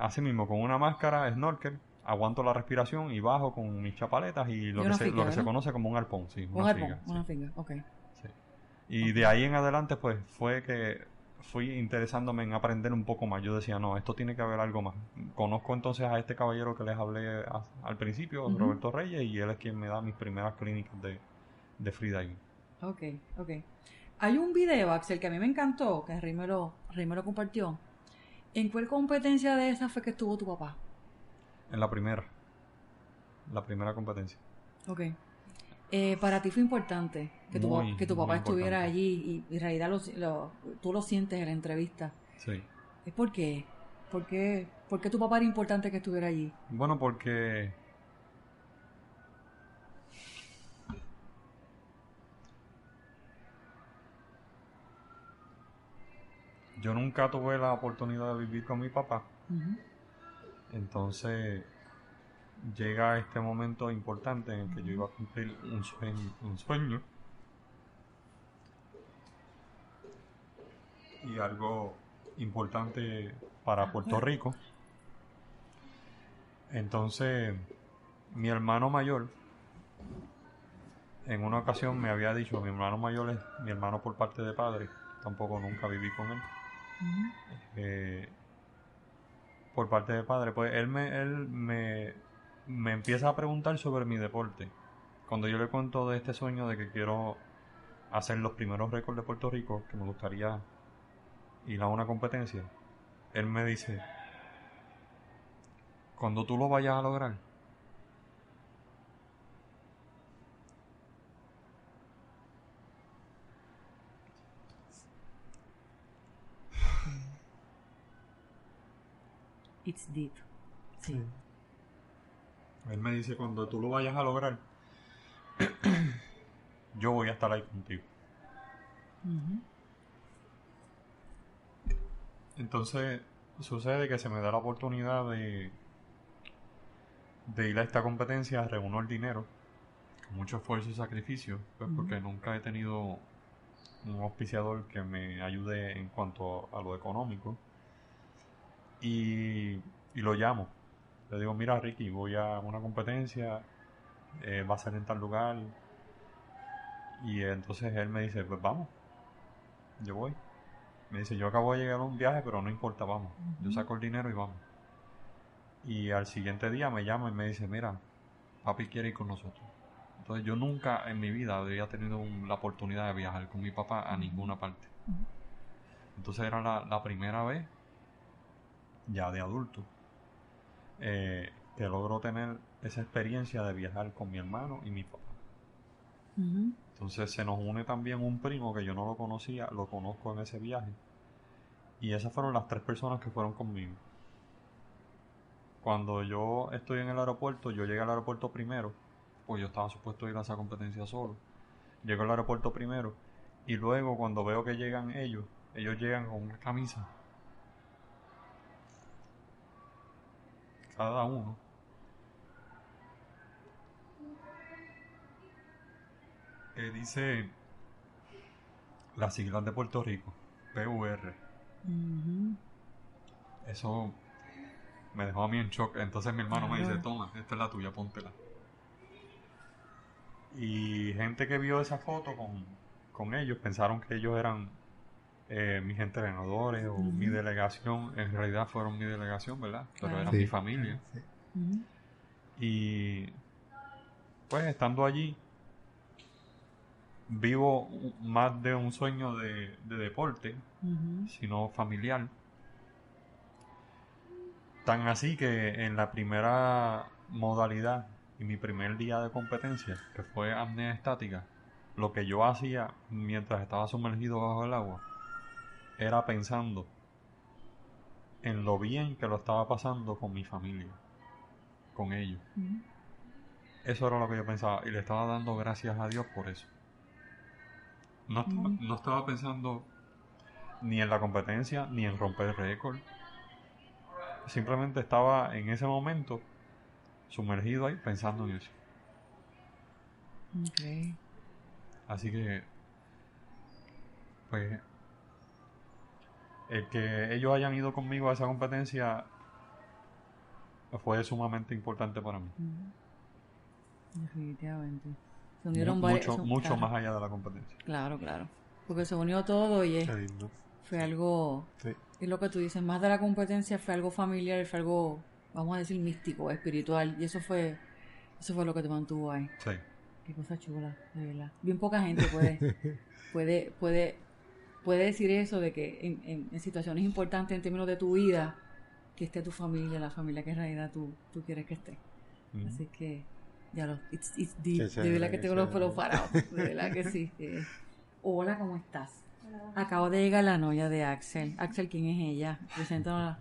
así mismo, con una máscara, snorkel, aguanto la respiración y bajo con mis chapaletas y Y lo una figa, que se ¿verdad? conoce como un arpón, sí, Un una arpón, figa. una Sí, figa, ok. sí. Y de ahí en adelante, pues fue que fui interesándome en aprender un poco más. Yo decía, no, esto tiene que haber algo más. Conozco entonces a este caballero que les hablé al principio, Ujú. Roberto Reyes, y él es quien me da mis primeras clínicas de freediving. Ok, ok. Hay un video, Axel, que a mí me encantó, que Rey me lo compartió. ¿En cuál competencia de esa fue que estuvo tu papá? En la primera competencia. Ok. Para ti fue importante que tu Muy papá estuviera importante. allí y en realidad tú lo sientes en la entrevista. Sí. ¿Es por qué? ¿Por qué tu papá era importante que estuviera allí? Bueno, porque yo nunca tuve la oportunidad de vivir con mi papá. Ujú. Entonces llega este momento importante en el que yo iba a cumplir un sueño y algo importante para Puerto Rico. Entonces, mi hermano mayor, en una ocasión me había dicho, mi hermano mayor es mi hermano por parte de padre, tampoco nunca viví con él. Eh, por parte de padre, pues me empieza a preguntar sobre mi deporte. Cuando yo le cuento de este sueño de que quiero hacer los primeros récords de Puerto Rico, que me gustaría ir a una competencia, él me dice, cuando tú lo vayas a lograr, It's deep. Sí. él me dice, cuando tú lo vayas a lograr, yo voy a estar ahí contigo. Ujú. Entonces sucede que se me da la oportunidad de ir a esta competencia, reúno el dinero, con mucho esfuerzo y sacrificio, pues porque nunca he tenido un auspiciador que me ayude en cuanto a lo económico. Y lo llamo. Le digo, mira Ricky, voy a una competencia, va a ser en tal lugar. Y entonces él me dice, pues vamos, yo voy. Me dice, yo acabo de llegar a un viaje, pero no importa, vamos. Yo saco el dinero y vamos. Y al siguiente día me llama y me dice, mira, papi quiere ir con nosotros. Entonces yo nunca en mi vida había tenido la oportunidad de viajar con mi papá a ninguna parte. Entonces era la primera vez, ya de adulto, que logro tener esa experiencia de viajar con mi hermano y mi papá. Entonces se nos une también un primo que yo no lo conocía, lo conozco en ese viaje. Y esas fueron las 3 personas que fueron conmigo. Cuando yo estoy en el aeropuerto, yo llegué al aeropuerto primero, pues yo estaba supuesto a ir a esa competencia solo. Llego al aeropuerto primero y luego cuando veo que llegan ellos llegan con una camisa. Cada uno. Que dice las siglas de Puerto Rico, PUR. Eso me dejó a mí en shock. Entonces mi hermano me dice, toma, esta es la tuya, póntela. Y gente que vio esa foto con ellos pensaron que ellos eran mis entrenadores o mi delegación. En realidad fueron mi delegación, ¿verdad? Pero eran mi familia. Sí. Y pues estando allí vivo más de un sueño de deporte, sino familiar. Tan así que en la primera modalidad y mi primer día de competencia, que fue apnea estática, lo que yo hacía mientras estaba sumergido bajo el agua era pensando en lo bien que lo estaba pasando con mi familia, con ellos. Eso era lo que yo pensaba y le estaba dando gracias a Dios por eso. No estaba pensando ni en la competencia ni en romper el récord. Simplemente estaba en ese momento sumergido ahí pensando en eso. Okay. Así que pues el que ellos hayan ido conmigo a esa competencia fue sumamente importante para mí. Definitivamente. Se unieron varios. Mucho Claro. más allá de la competencia. Claro. Porque se unió todo y Qué lindo. fue algo. Sí. Es lo que tú dices, más de la competencia fue algo familiar, fue algo, vamos a decir, místico, espiritual. Y eso fue lo que te mantuvo ahí. Sí. Qué cosa chula, de verdad. Bien poca gente puede decir eso de que en situaciones importantes en términos de tu vida, que esté tu familia, la familia que en realidad tú quieres que esté. Así que, ya it's deep. Sí, De verdad que sí, tengo los pelos parados. De verdad que sí. Hola, ¿cómo estás? Acabo de llegar la novia de Axel. Axel, ¿quién es ella? Preséntanos.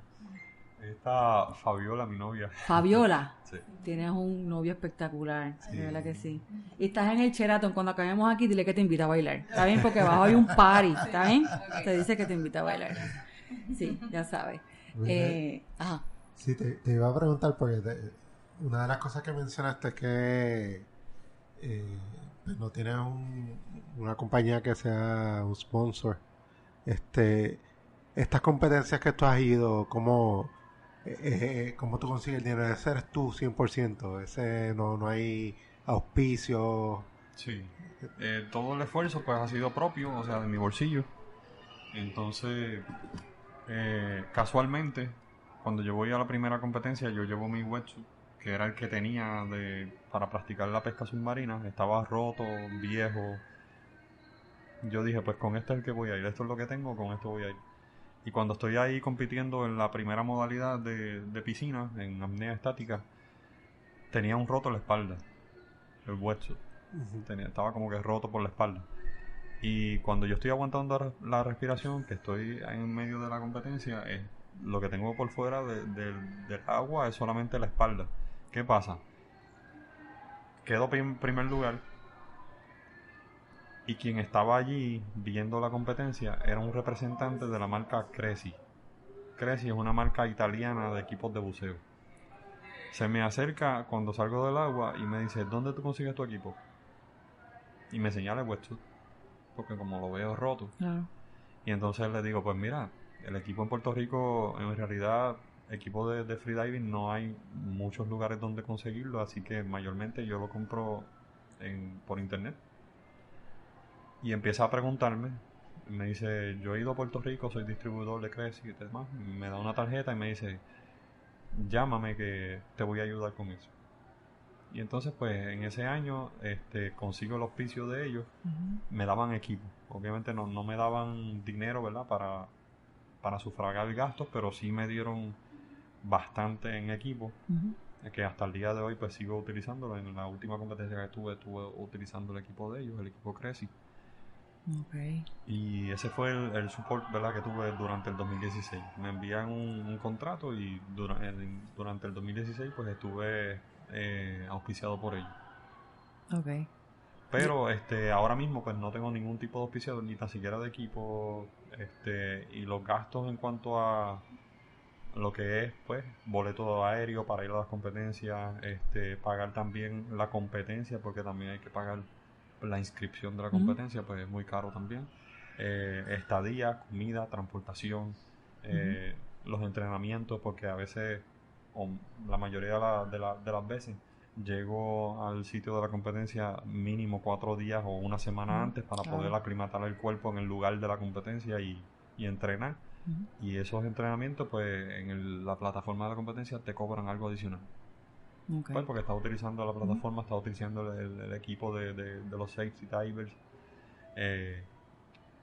Esta Fabiola, mi novia. Fabiola. Sí. Tienes un novio espectacular, Sí. de verdad que sí. Y estás en el Sheraton, cuando acabemos aquí, dile que te invita a bailar. ¿Está bien? Porque abajo hay un party, ¿está bien? Te dice que te invita a bailar. Sí, ya sabes. Ajá. Sí, te iba a preguntar porque una de las cosas que mencionaste es que pues no tienes una compañía que sea un sponsor. Estas competencias que tú has ido, ¿cómo tú consigues el dinero? Ese eres tú 100%. No hay auspicios. Sí. Todo el esfuerzo pues ha sido propio, o sea, de mi bolsillo. Entonces, casualmente, cuando yo voy a la primera competencia, yo llevo mi wetsuit, que era el que tenía para practicar la pesca submarina. Estaba roto, viejo. Yo dije, pues con este es el que voy a ir. Esto es lo que tengo, con esto voy a ir. Y cuando estoy ahí compitiendo en la primera modalidad de piscina, en apnea estática, tenía un roto en la espalda, el wetsuit. Estaba como que roto por la espalda. Y cuando yo estoy aguantando la respiración, que estoy en medio de la competencia, lo que tengo por fuera del agua es solamente la espalda. ¿Qué pasa? Quedo en primer lugar y quien estaba allí viendo la competencia era un representante de la marca Cresi. Cresi es una marca italiana de equipos de buceo. Se me acerca cuando salgo del agua y me dice, ¿dónde tú consigues tu equipo? Y me señala el wetsuit, porque como lo veo roto. Claro. Y entonces le digo, pues mira, el equipo en Puerto Rico, en realidad, equipo de freediving, no hay muchos lugares donde conseguirlo, así que mayormente yo lo compro por internet. Y empieza a preguntarme me dice, yo he ido a Puerto Rico, soy distribuidor de Creci y demás. Me da una tarjeta y me dice, llámame que te voy a ayudar con eso. Y entonces pues en ese año consigo el auspicio de ellos, me daban equipo. Obviamente no me daban dinero, ¿verdad? Para sufragar gastos, pero sí me dieron bastante en equipo, que hasta el día de hoy pues sigo utilizándolo. En la última competencia que estuve utilizando el equipo de ellos, el equipo Creci. Okay. Y ese fue el support, ¿verdad?, que tuve durante el 2016. Me envían un contrato y durante el 2016 pues estuve auspiciado por ellos. Okay. Pero ahora mismo pues no tengo ningún tipo de auspiciador, ni tan siquiera de equipo, y los gastos en cuanto a lo que es pues boleto aéreo para ir a las competencias, pagar también la competencia, porque también hay que pagar la inscripción de la competencia, pues es muy caro también. Estadía, comida, transportación, los entrenamientos, porque a veces, o la mayoría de las veces, llego al sitio de la competencia mínimo 4 días o una semana antes para poder aclimatar el cuerpo en el lugar de la competencia y entrenar. Y esos entrenamientos, pues en la plataforma de la competencia te cobran algo adicional. Okay. Pues porque estás utilizando la plataforma, estás utilizando el equipo de los safety divers,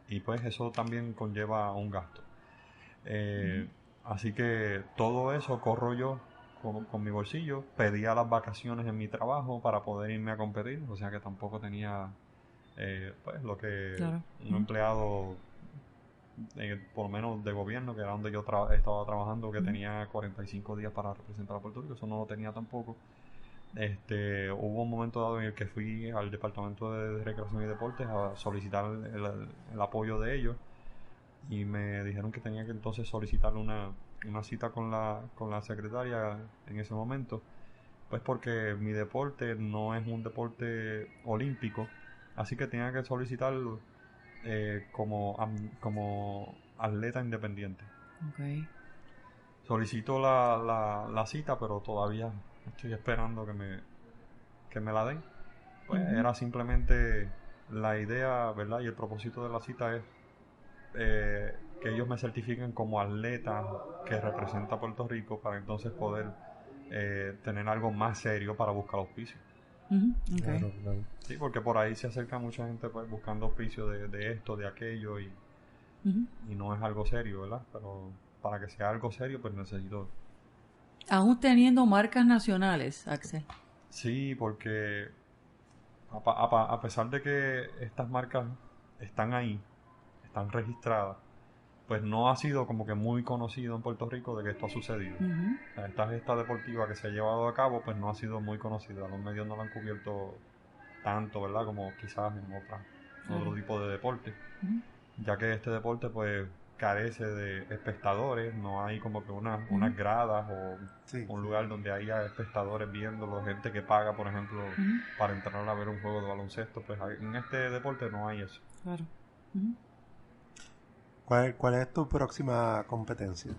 y pues eso también conlleva un gasto. Así que todo eso corro yo con mi bolsillo. Pedía las vacaciones en mi trabajo para poder irme a competir, o sea que tampoco tenía pues lo que un empleado, por lo menos de gobierno, que era donde yo estaba trabajando, que tenía 45 días para representar a Puerto Rico, eso no lo tenía tampoco. Hubo un momento dado en el que fui al Departamento de Recreación y Deportes a solicitar el apoyo de ellos, y me dijeron que tenía que entonces solicitar una cita con la secretaria en ese momento, pues porque mi deporte no es un deporte olímpico, así que tenía que solicitarlo como atleta independiente. Okay. Solicito la cita, pero todavía estoy esperando que me la den. Pues era simplemente la idea, ¿verdad? Y el propósito de la cita es que ellos me certifiquen como atleta que representa a Puerto Rico, para entonces poder tener algo más serio para buscar auspicio. Okay. Claro. Sí, porque por ahí se acerca mucha gente pues buscando auspicio de esto, de aquello, y no es algo serio, ¿verdad? Pero para que sea algo serio, pues necesito... Aún teniendo marcas nacionales, Axel. Sí, porque a pesar de que estas marcas están ahí, están registradas, pues no ha sido como que muy conocido en Puerto Rico de que esto ha sucedido. O sea, esta gesta deportiva que se ha llevado a cabo, pues no ha sido muy conocida. Los medios no la han cubierto tanto, ¿verdad? Como quizás en otro tipo de deporte. Ya que este deporte, pues, carece de espectadores, no hay como que unas gradas o un lugar donde haya espectadores viéndolo, gente que paga, por ejemplo, para entrar a ver un juego de baloncesto. Pues en este deporte no hay eso. Claro. ¿Cuál es tu próxima competencia?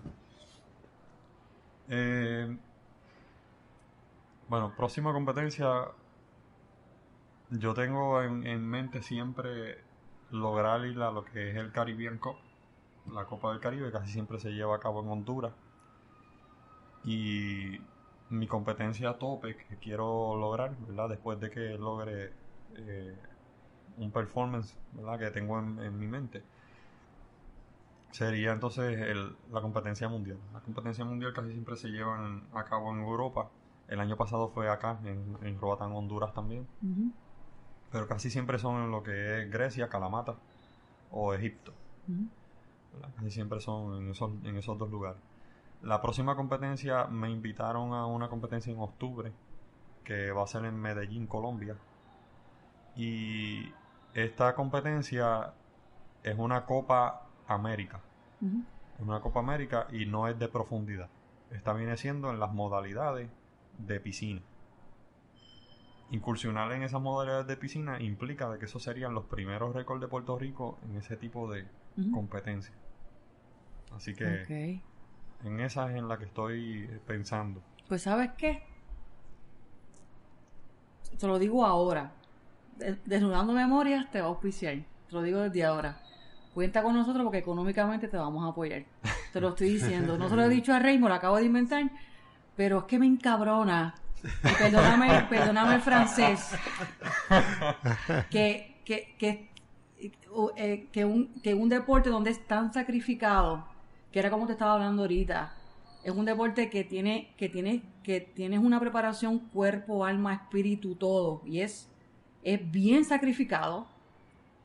Bueno, próxima competencia, yo tengo en mente siempre lograr ir a lo que es el Caribbean Cup, la Copa del Caribe, casi siempre se lleva a cabo en Honduras. Y mi competencia a tope que quiero lograr, ¿verdad? Después de que logre un performance, ¿verdad?, que tengo en mi mente, sería entonces la competencia mundial. La competencia mundial casi siempre se llevan a cabo en Europa. El año pasado fue acá, en Roatán, Honduras también. Pero casi siempre son en lo que es Grecia, Kalamata o Egipto. Casi siempre son en esos dos lugares. La próxima competencia me invitaron a una competencia en octubre, que va a ser en Medellín, Colombia. Y esta competencia es una Copa América. Es una Copa América y no es de profundidad. Esta viene siendo en las modalidades de piscina. Incursionar en esas modalidades de piscina implica de que esos serían los primeros récords de Puerto Rico en ese tipo de competencia. Así que en esa es en la que estoy pensando. Pues ¿sabes qué? Te lo digo ahora. Desnudando Memorias te va a auspiciar. Te lo digo desde ahora. cuenta con nosotros porque económicamente te vamos a apoyar. Te lo estoy diciendo. No se lo he dicho a Raymond, lo acabo de inventar, pero es que me encabrona. Y perdóname el francés. Que un deporte donde es tan sacrificado, que era como te estaba hablando ahorita, es un deporte que tienes una preparación cuerpo, alma, espíritu, todo, y es bien sacrificado,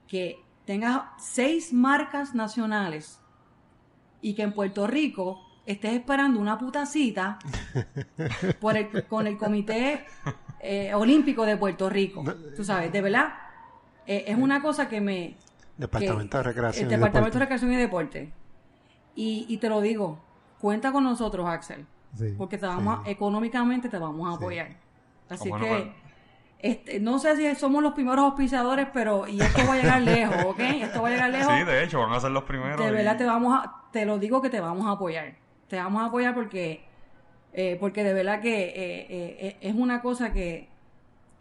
que tengas 6 marcas nacionales y que en Puerto Rico estés esperando una puta cita con el Comité Olímpico de Puerto Rico. Tú sabes, de verdad, es una cosa que me... Departamento de Recreación el Departamento de Recreación y Deporte. Y te lo digo, cuenta con nosotros, Axel, Sí, porque sí. económicamente te vamos a apoyar. Así Bueno, que no sé si somos los primeros auspiciadores, y esto va a llegar lejos, ¿ok? Esto va a llegar lejos. Sí, de hecho, van a ser los primeros. De verdad te lo digo que te vamos a apoyar. Te vamos a apoyar porque de verdad que es una cosa que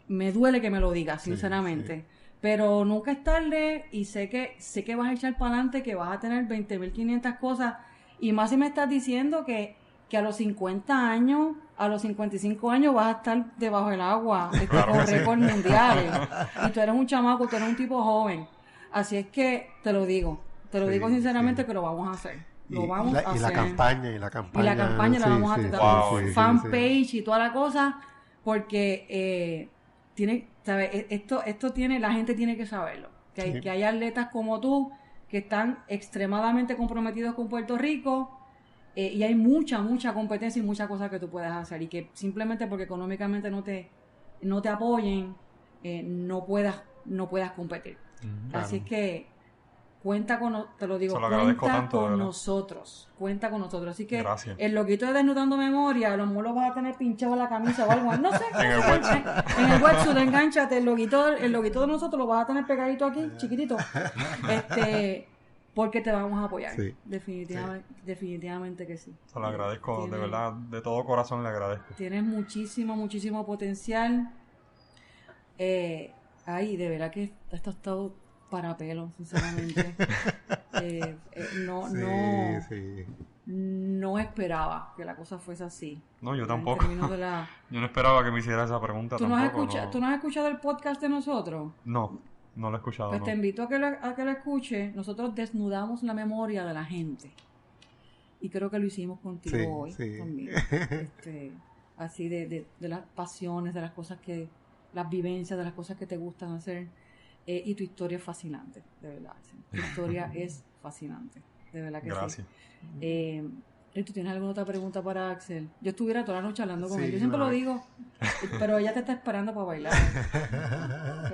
me duele que me lo digas, sinceramente. Sí. Pero nunca es tarde y sé que vas a echar para adelante, que vas a tener 20.500 cosas. Y más si me estás diciendo que a los 50 años, a los 55 años vas a estar debajo del agua, Claro con que sí. récords mundiales. Y tú eres un chamaco, tú eres un tipo joven. Así es que te lo digo sinceramente que lo vamos a hacer. Lo vamos a hacer. Y la campaña. Y la campaña la vamos a hacer Wow, sí, fanpage y toda la cosa, porque ¿sabes? Esto tiene, la gente tiene que saberlo. Que hay atletas como tú que están extremadamente comprometidos con Puerto Rico, y hay mucha competencia y muchas cosas que tú puedes hacer, y que simplemente porque económicamente no te apoyen, no puedas competir. Claro. Así es que te lo digo, Se lo agradezco cuenta tanto, de con verdad. nosotros. Así que Gracias. el loguito de Desnudando Memoria, a lo mejor lo vas a tener pinchado en la camisa o algo, no sé. En el wetsuit. En el wetsuit, engánchate, el loguito de nosotros lo vas a tener pegadito aquí, chiquitito. Porque te vamos a apoyar. Sí. Definitivamente que sí. Se lo agradezco, de Tienes- verdad, de todo corazón le agradezco. Tienes muchísimo potencial. De verdad que esto ha estado para pelo, sinceramente. Sí. No esperaba que la cosa fuese así. No, yo En tampoco. términos de la... Yo no esperaba que me hiciera esa pregunta ¿Tú no has tampoco. escuchado el podcast de nosotros? No, no lo he escuchado. Pues no. te invito a que lo escuches. Nosotros desnudamos la memoria de la gente. Y creo que lo hicimos contigo Sí, hoy sí. también. Así de las pasiones, de las cosas las vivencias, de las cosas que te gustan hacer. Y tu historia es fascinante, de verdad. Sí. Tu historia es fascinante, de verdad que Gracias. sí. ¿Tú tienes alguna otra pregunta para Axel? Yo estuviera toda la noche hablando con Sí, él. Yo siempre no. lo digo, pero ella te está esperando para bailar.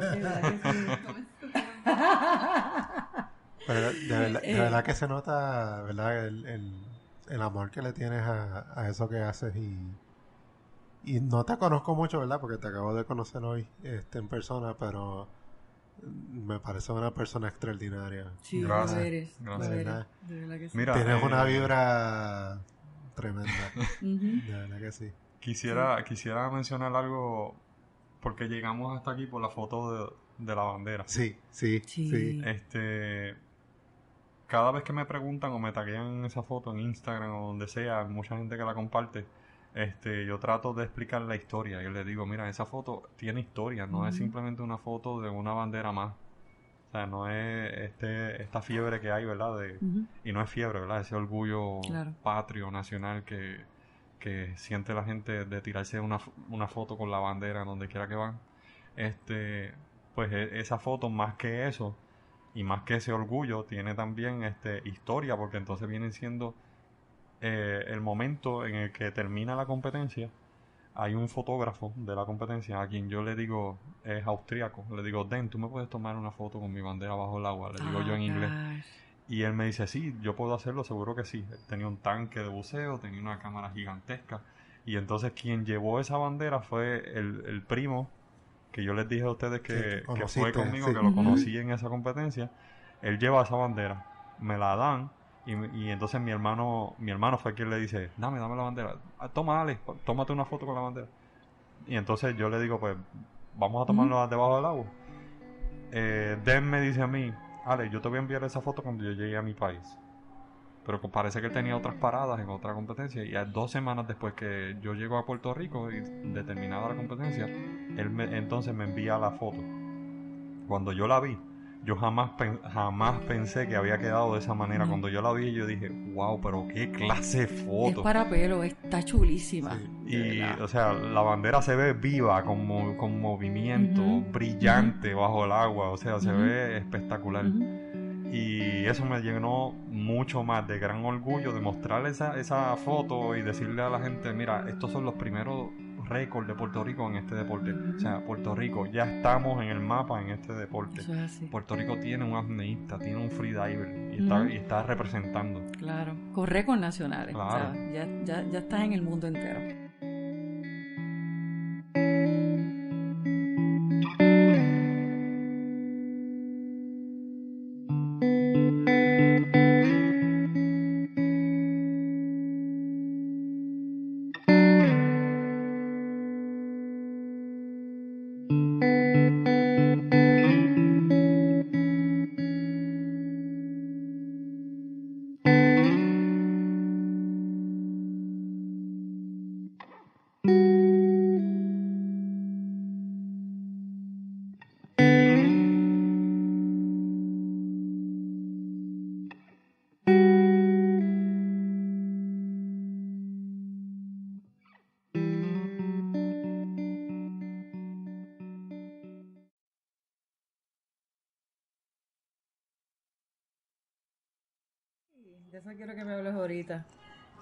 De verdad que sí. Pero de verdad que se nota, ¿verdad? El amor que le tienes a eso que haces, y no te conozco mucho, ¿verdad? Porque te acabo de conocer hoy en persona, pero me parece una persona extraordinaria. Sí, Gracias, lo eres. gracias. Lo De eres, verdad. de verdad que sí. Mira, Tienes una vibra tremenda. Ujú. De verdad que sí. quisiera mencionar algo, porque llegamos hasta aquí por la foto de la bandera. Sí. Sí. Cada vez que me preguntan o me taguean esa foto en Instagram o donde sea, mucha gente que la comparte, yo trato de explicar la historia. Yo les digo, mira, esa foto tiene historia, no es simplemente una foto de una bandera más. O sea, no es esta fiebre que hay, ¿verdad? Ujú. Y no es fiebre, ¿verdad? Ese orgullo Claro. patrio, nacional que siente la gente de tirarse una foto con la bandera donde quiera que van. Pues esa foto, más que eso, y más que ese orgullo, tiene también historia, porque entonces vienen siendo el momento en el que termina la competencia. Hay un fotógrafo de la competencia a quien yo le digo, es austríaco, le digo, Den, ¿tú me puedes tomar una foto con mi bandera bajo el agua? Le digo yo en inglés. Gosh. Y él me dice, sí, yo puedo hacerlo, seguro que sí. Él tenía un tanque de buceo, tenía una cámara gigantesca. Y entonces quien llevó esa bandera fue el primo, que yo les dije a ustedes Sí, que fue conociste, conmigo, sí. que lo conocí en esa competencia. Él lleva esa bandera, me la dan, y entonces mi hermano fue quien le dice, dame la bandera. Ah, toma, Alex, tómate una foto con la bandera. Y entonces yo le digo, pues, vamos a tomarlo debajo del agua. Den me dice a mí, Ale, yo te voy a enviar esa foto cuando yo llegue a mi país. Pero parece que él tenía otras paradas en otra competencia. Y a 2 semanas después que yo llego a Puerto Rico y determinada la competencia, entonces me envía la foto. Cuando yo la vi, yo jamás pensé que había quedado de esa manera. Cuando yo la vi, yo dije, wow, pero qué clase de foto. Es para pelo, está chulísima. Y, o sea, la bandera se ve viva, con movimiento, brillante bajo el agua. O sea, se ve espectacular. Y eso me llenó mucho más de gran orgullo de mostrarle esa foto y decirle a la gente, mira, estos son los primeros récords de Puerto Rico en este deporte. O sea, Puerto Rico, ya estamos en el mapa en este deporte. Eso es así. Puerto Rico tiene un apneísta, tiene un freediver y está representando. Claro, con récords nacionales. Claro. ¿Sabes? Ya estás en el mundo entero. De eso quiero que me hables ahorita.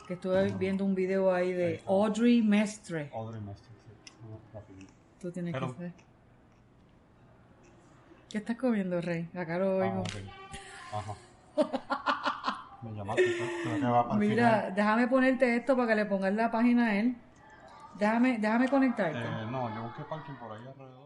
Que estuve viendo un video ahí de Audrey Mestre. Audrey Mestre, sí. Rapidito. Tú tienes Hello. que ser. ¿Qué estás comiendo, Rey? Acá lo oigo. Ok. Ajá. Me llamaste. Creo que va para el Mira, final. déjame ponerte esto para que le pongas la página a él. Déjame conectarte. No, yo busqué parking por ahí alrededor.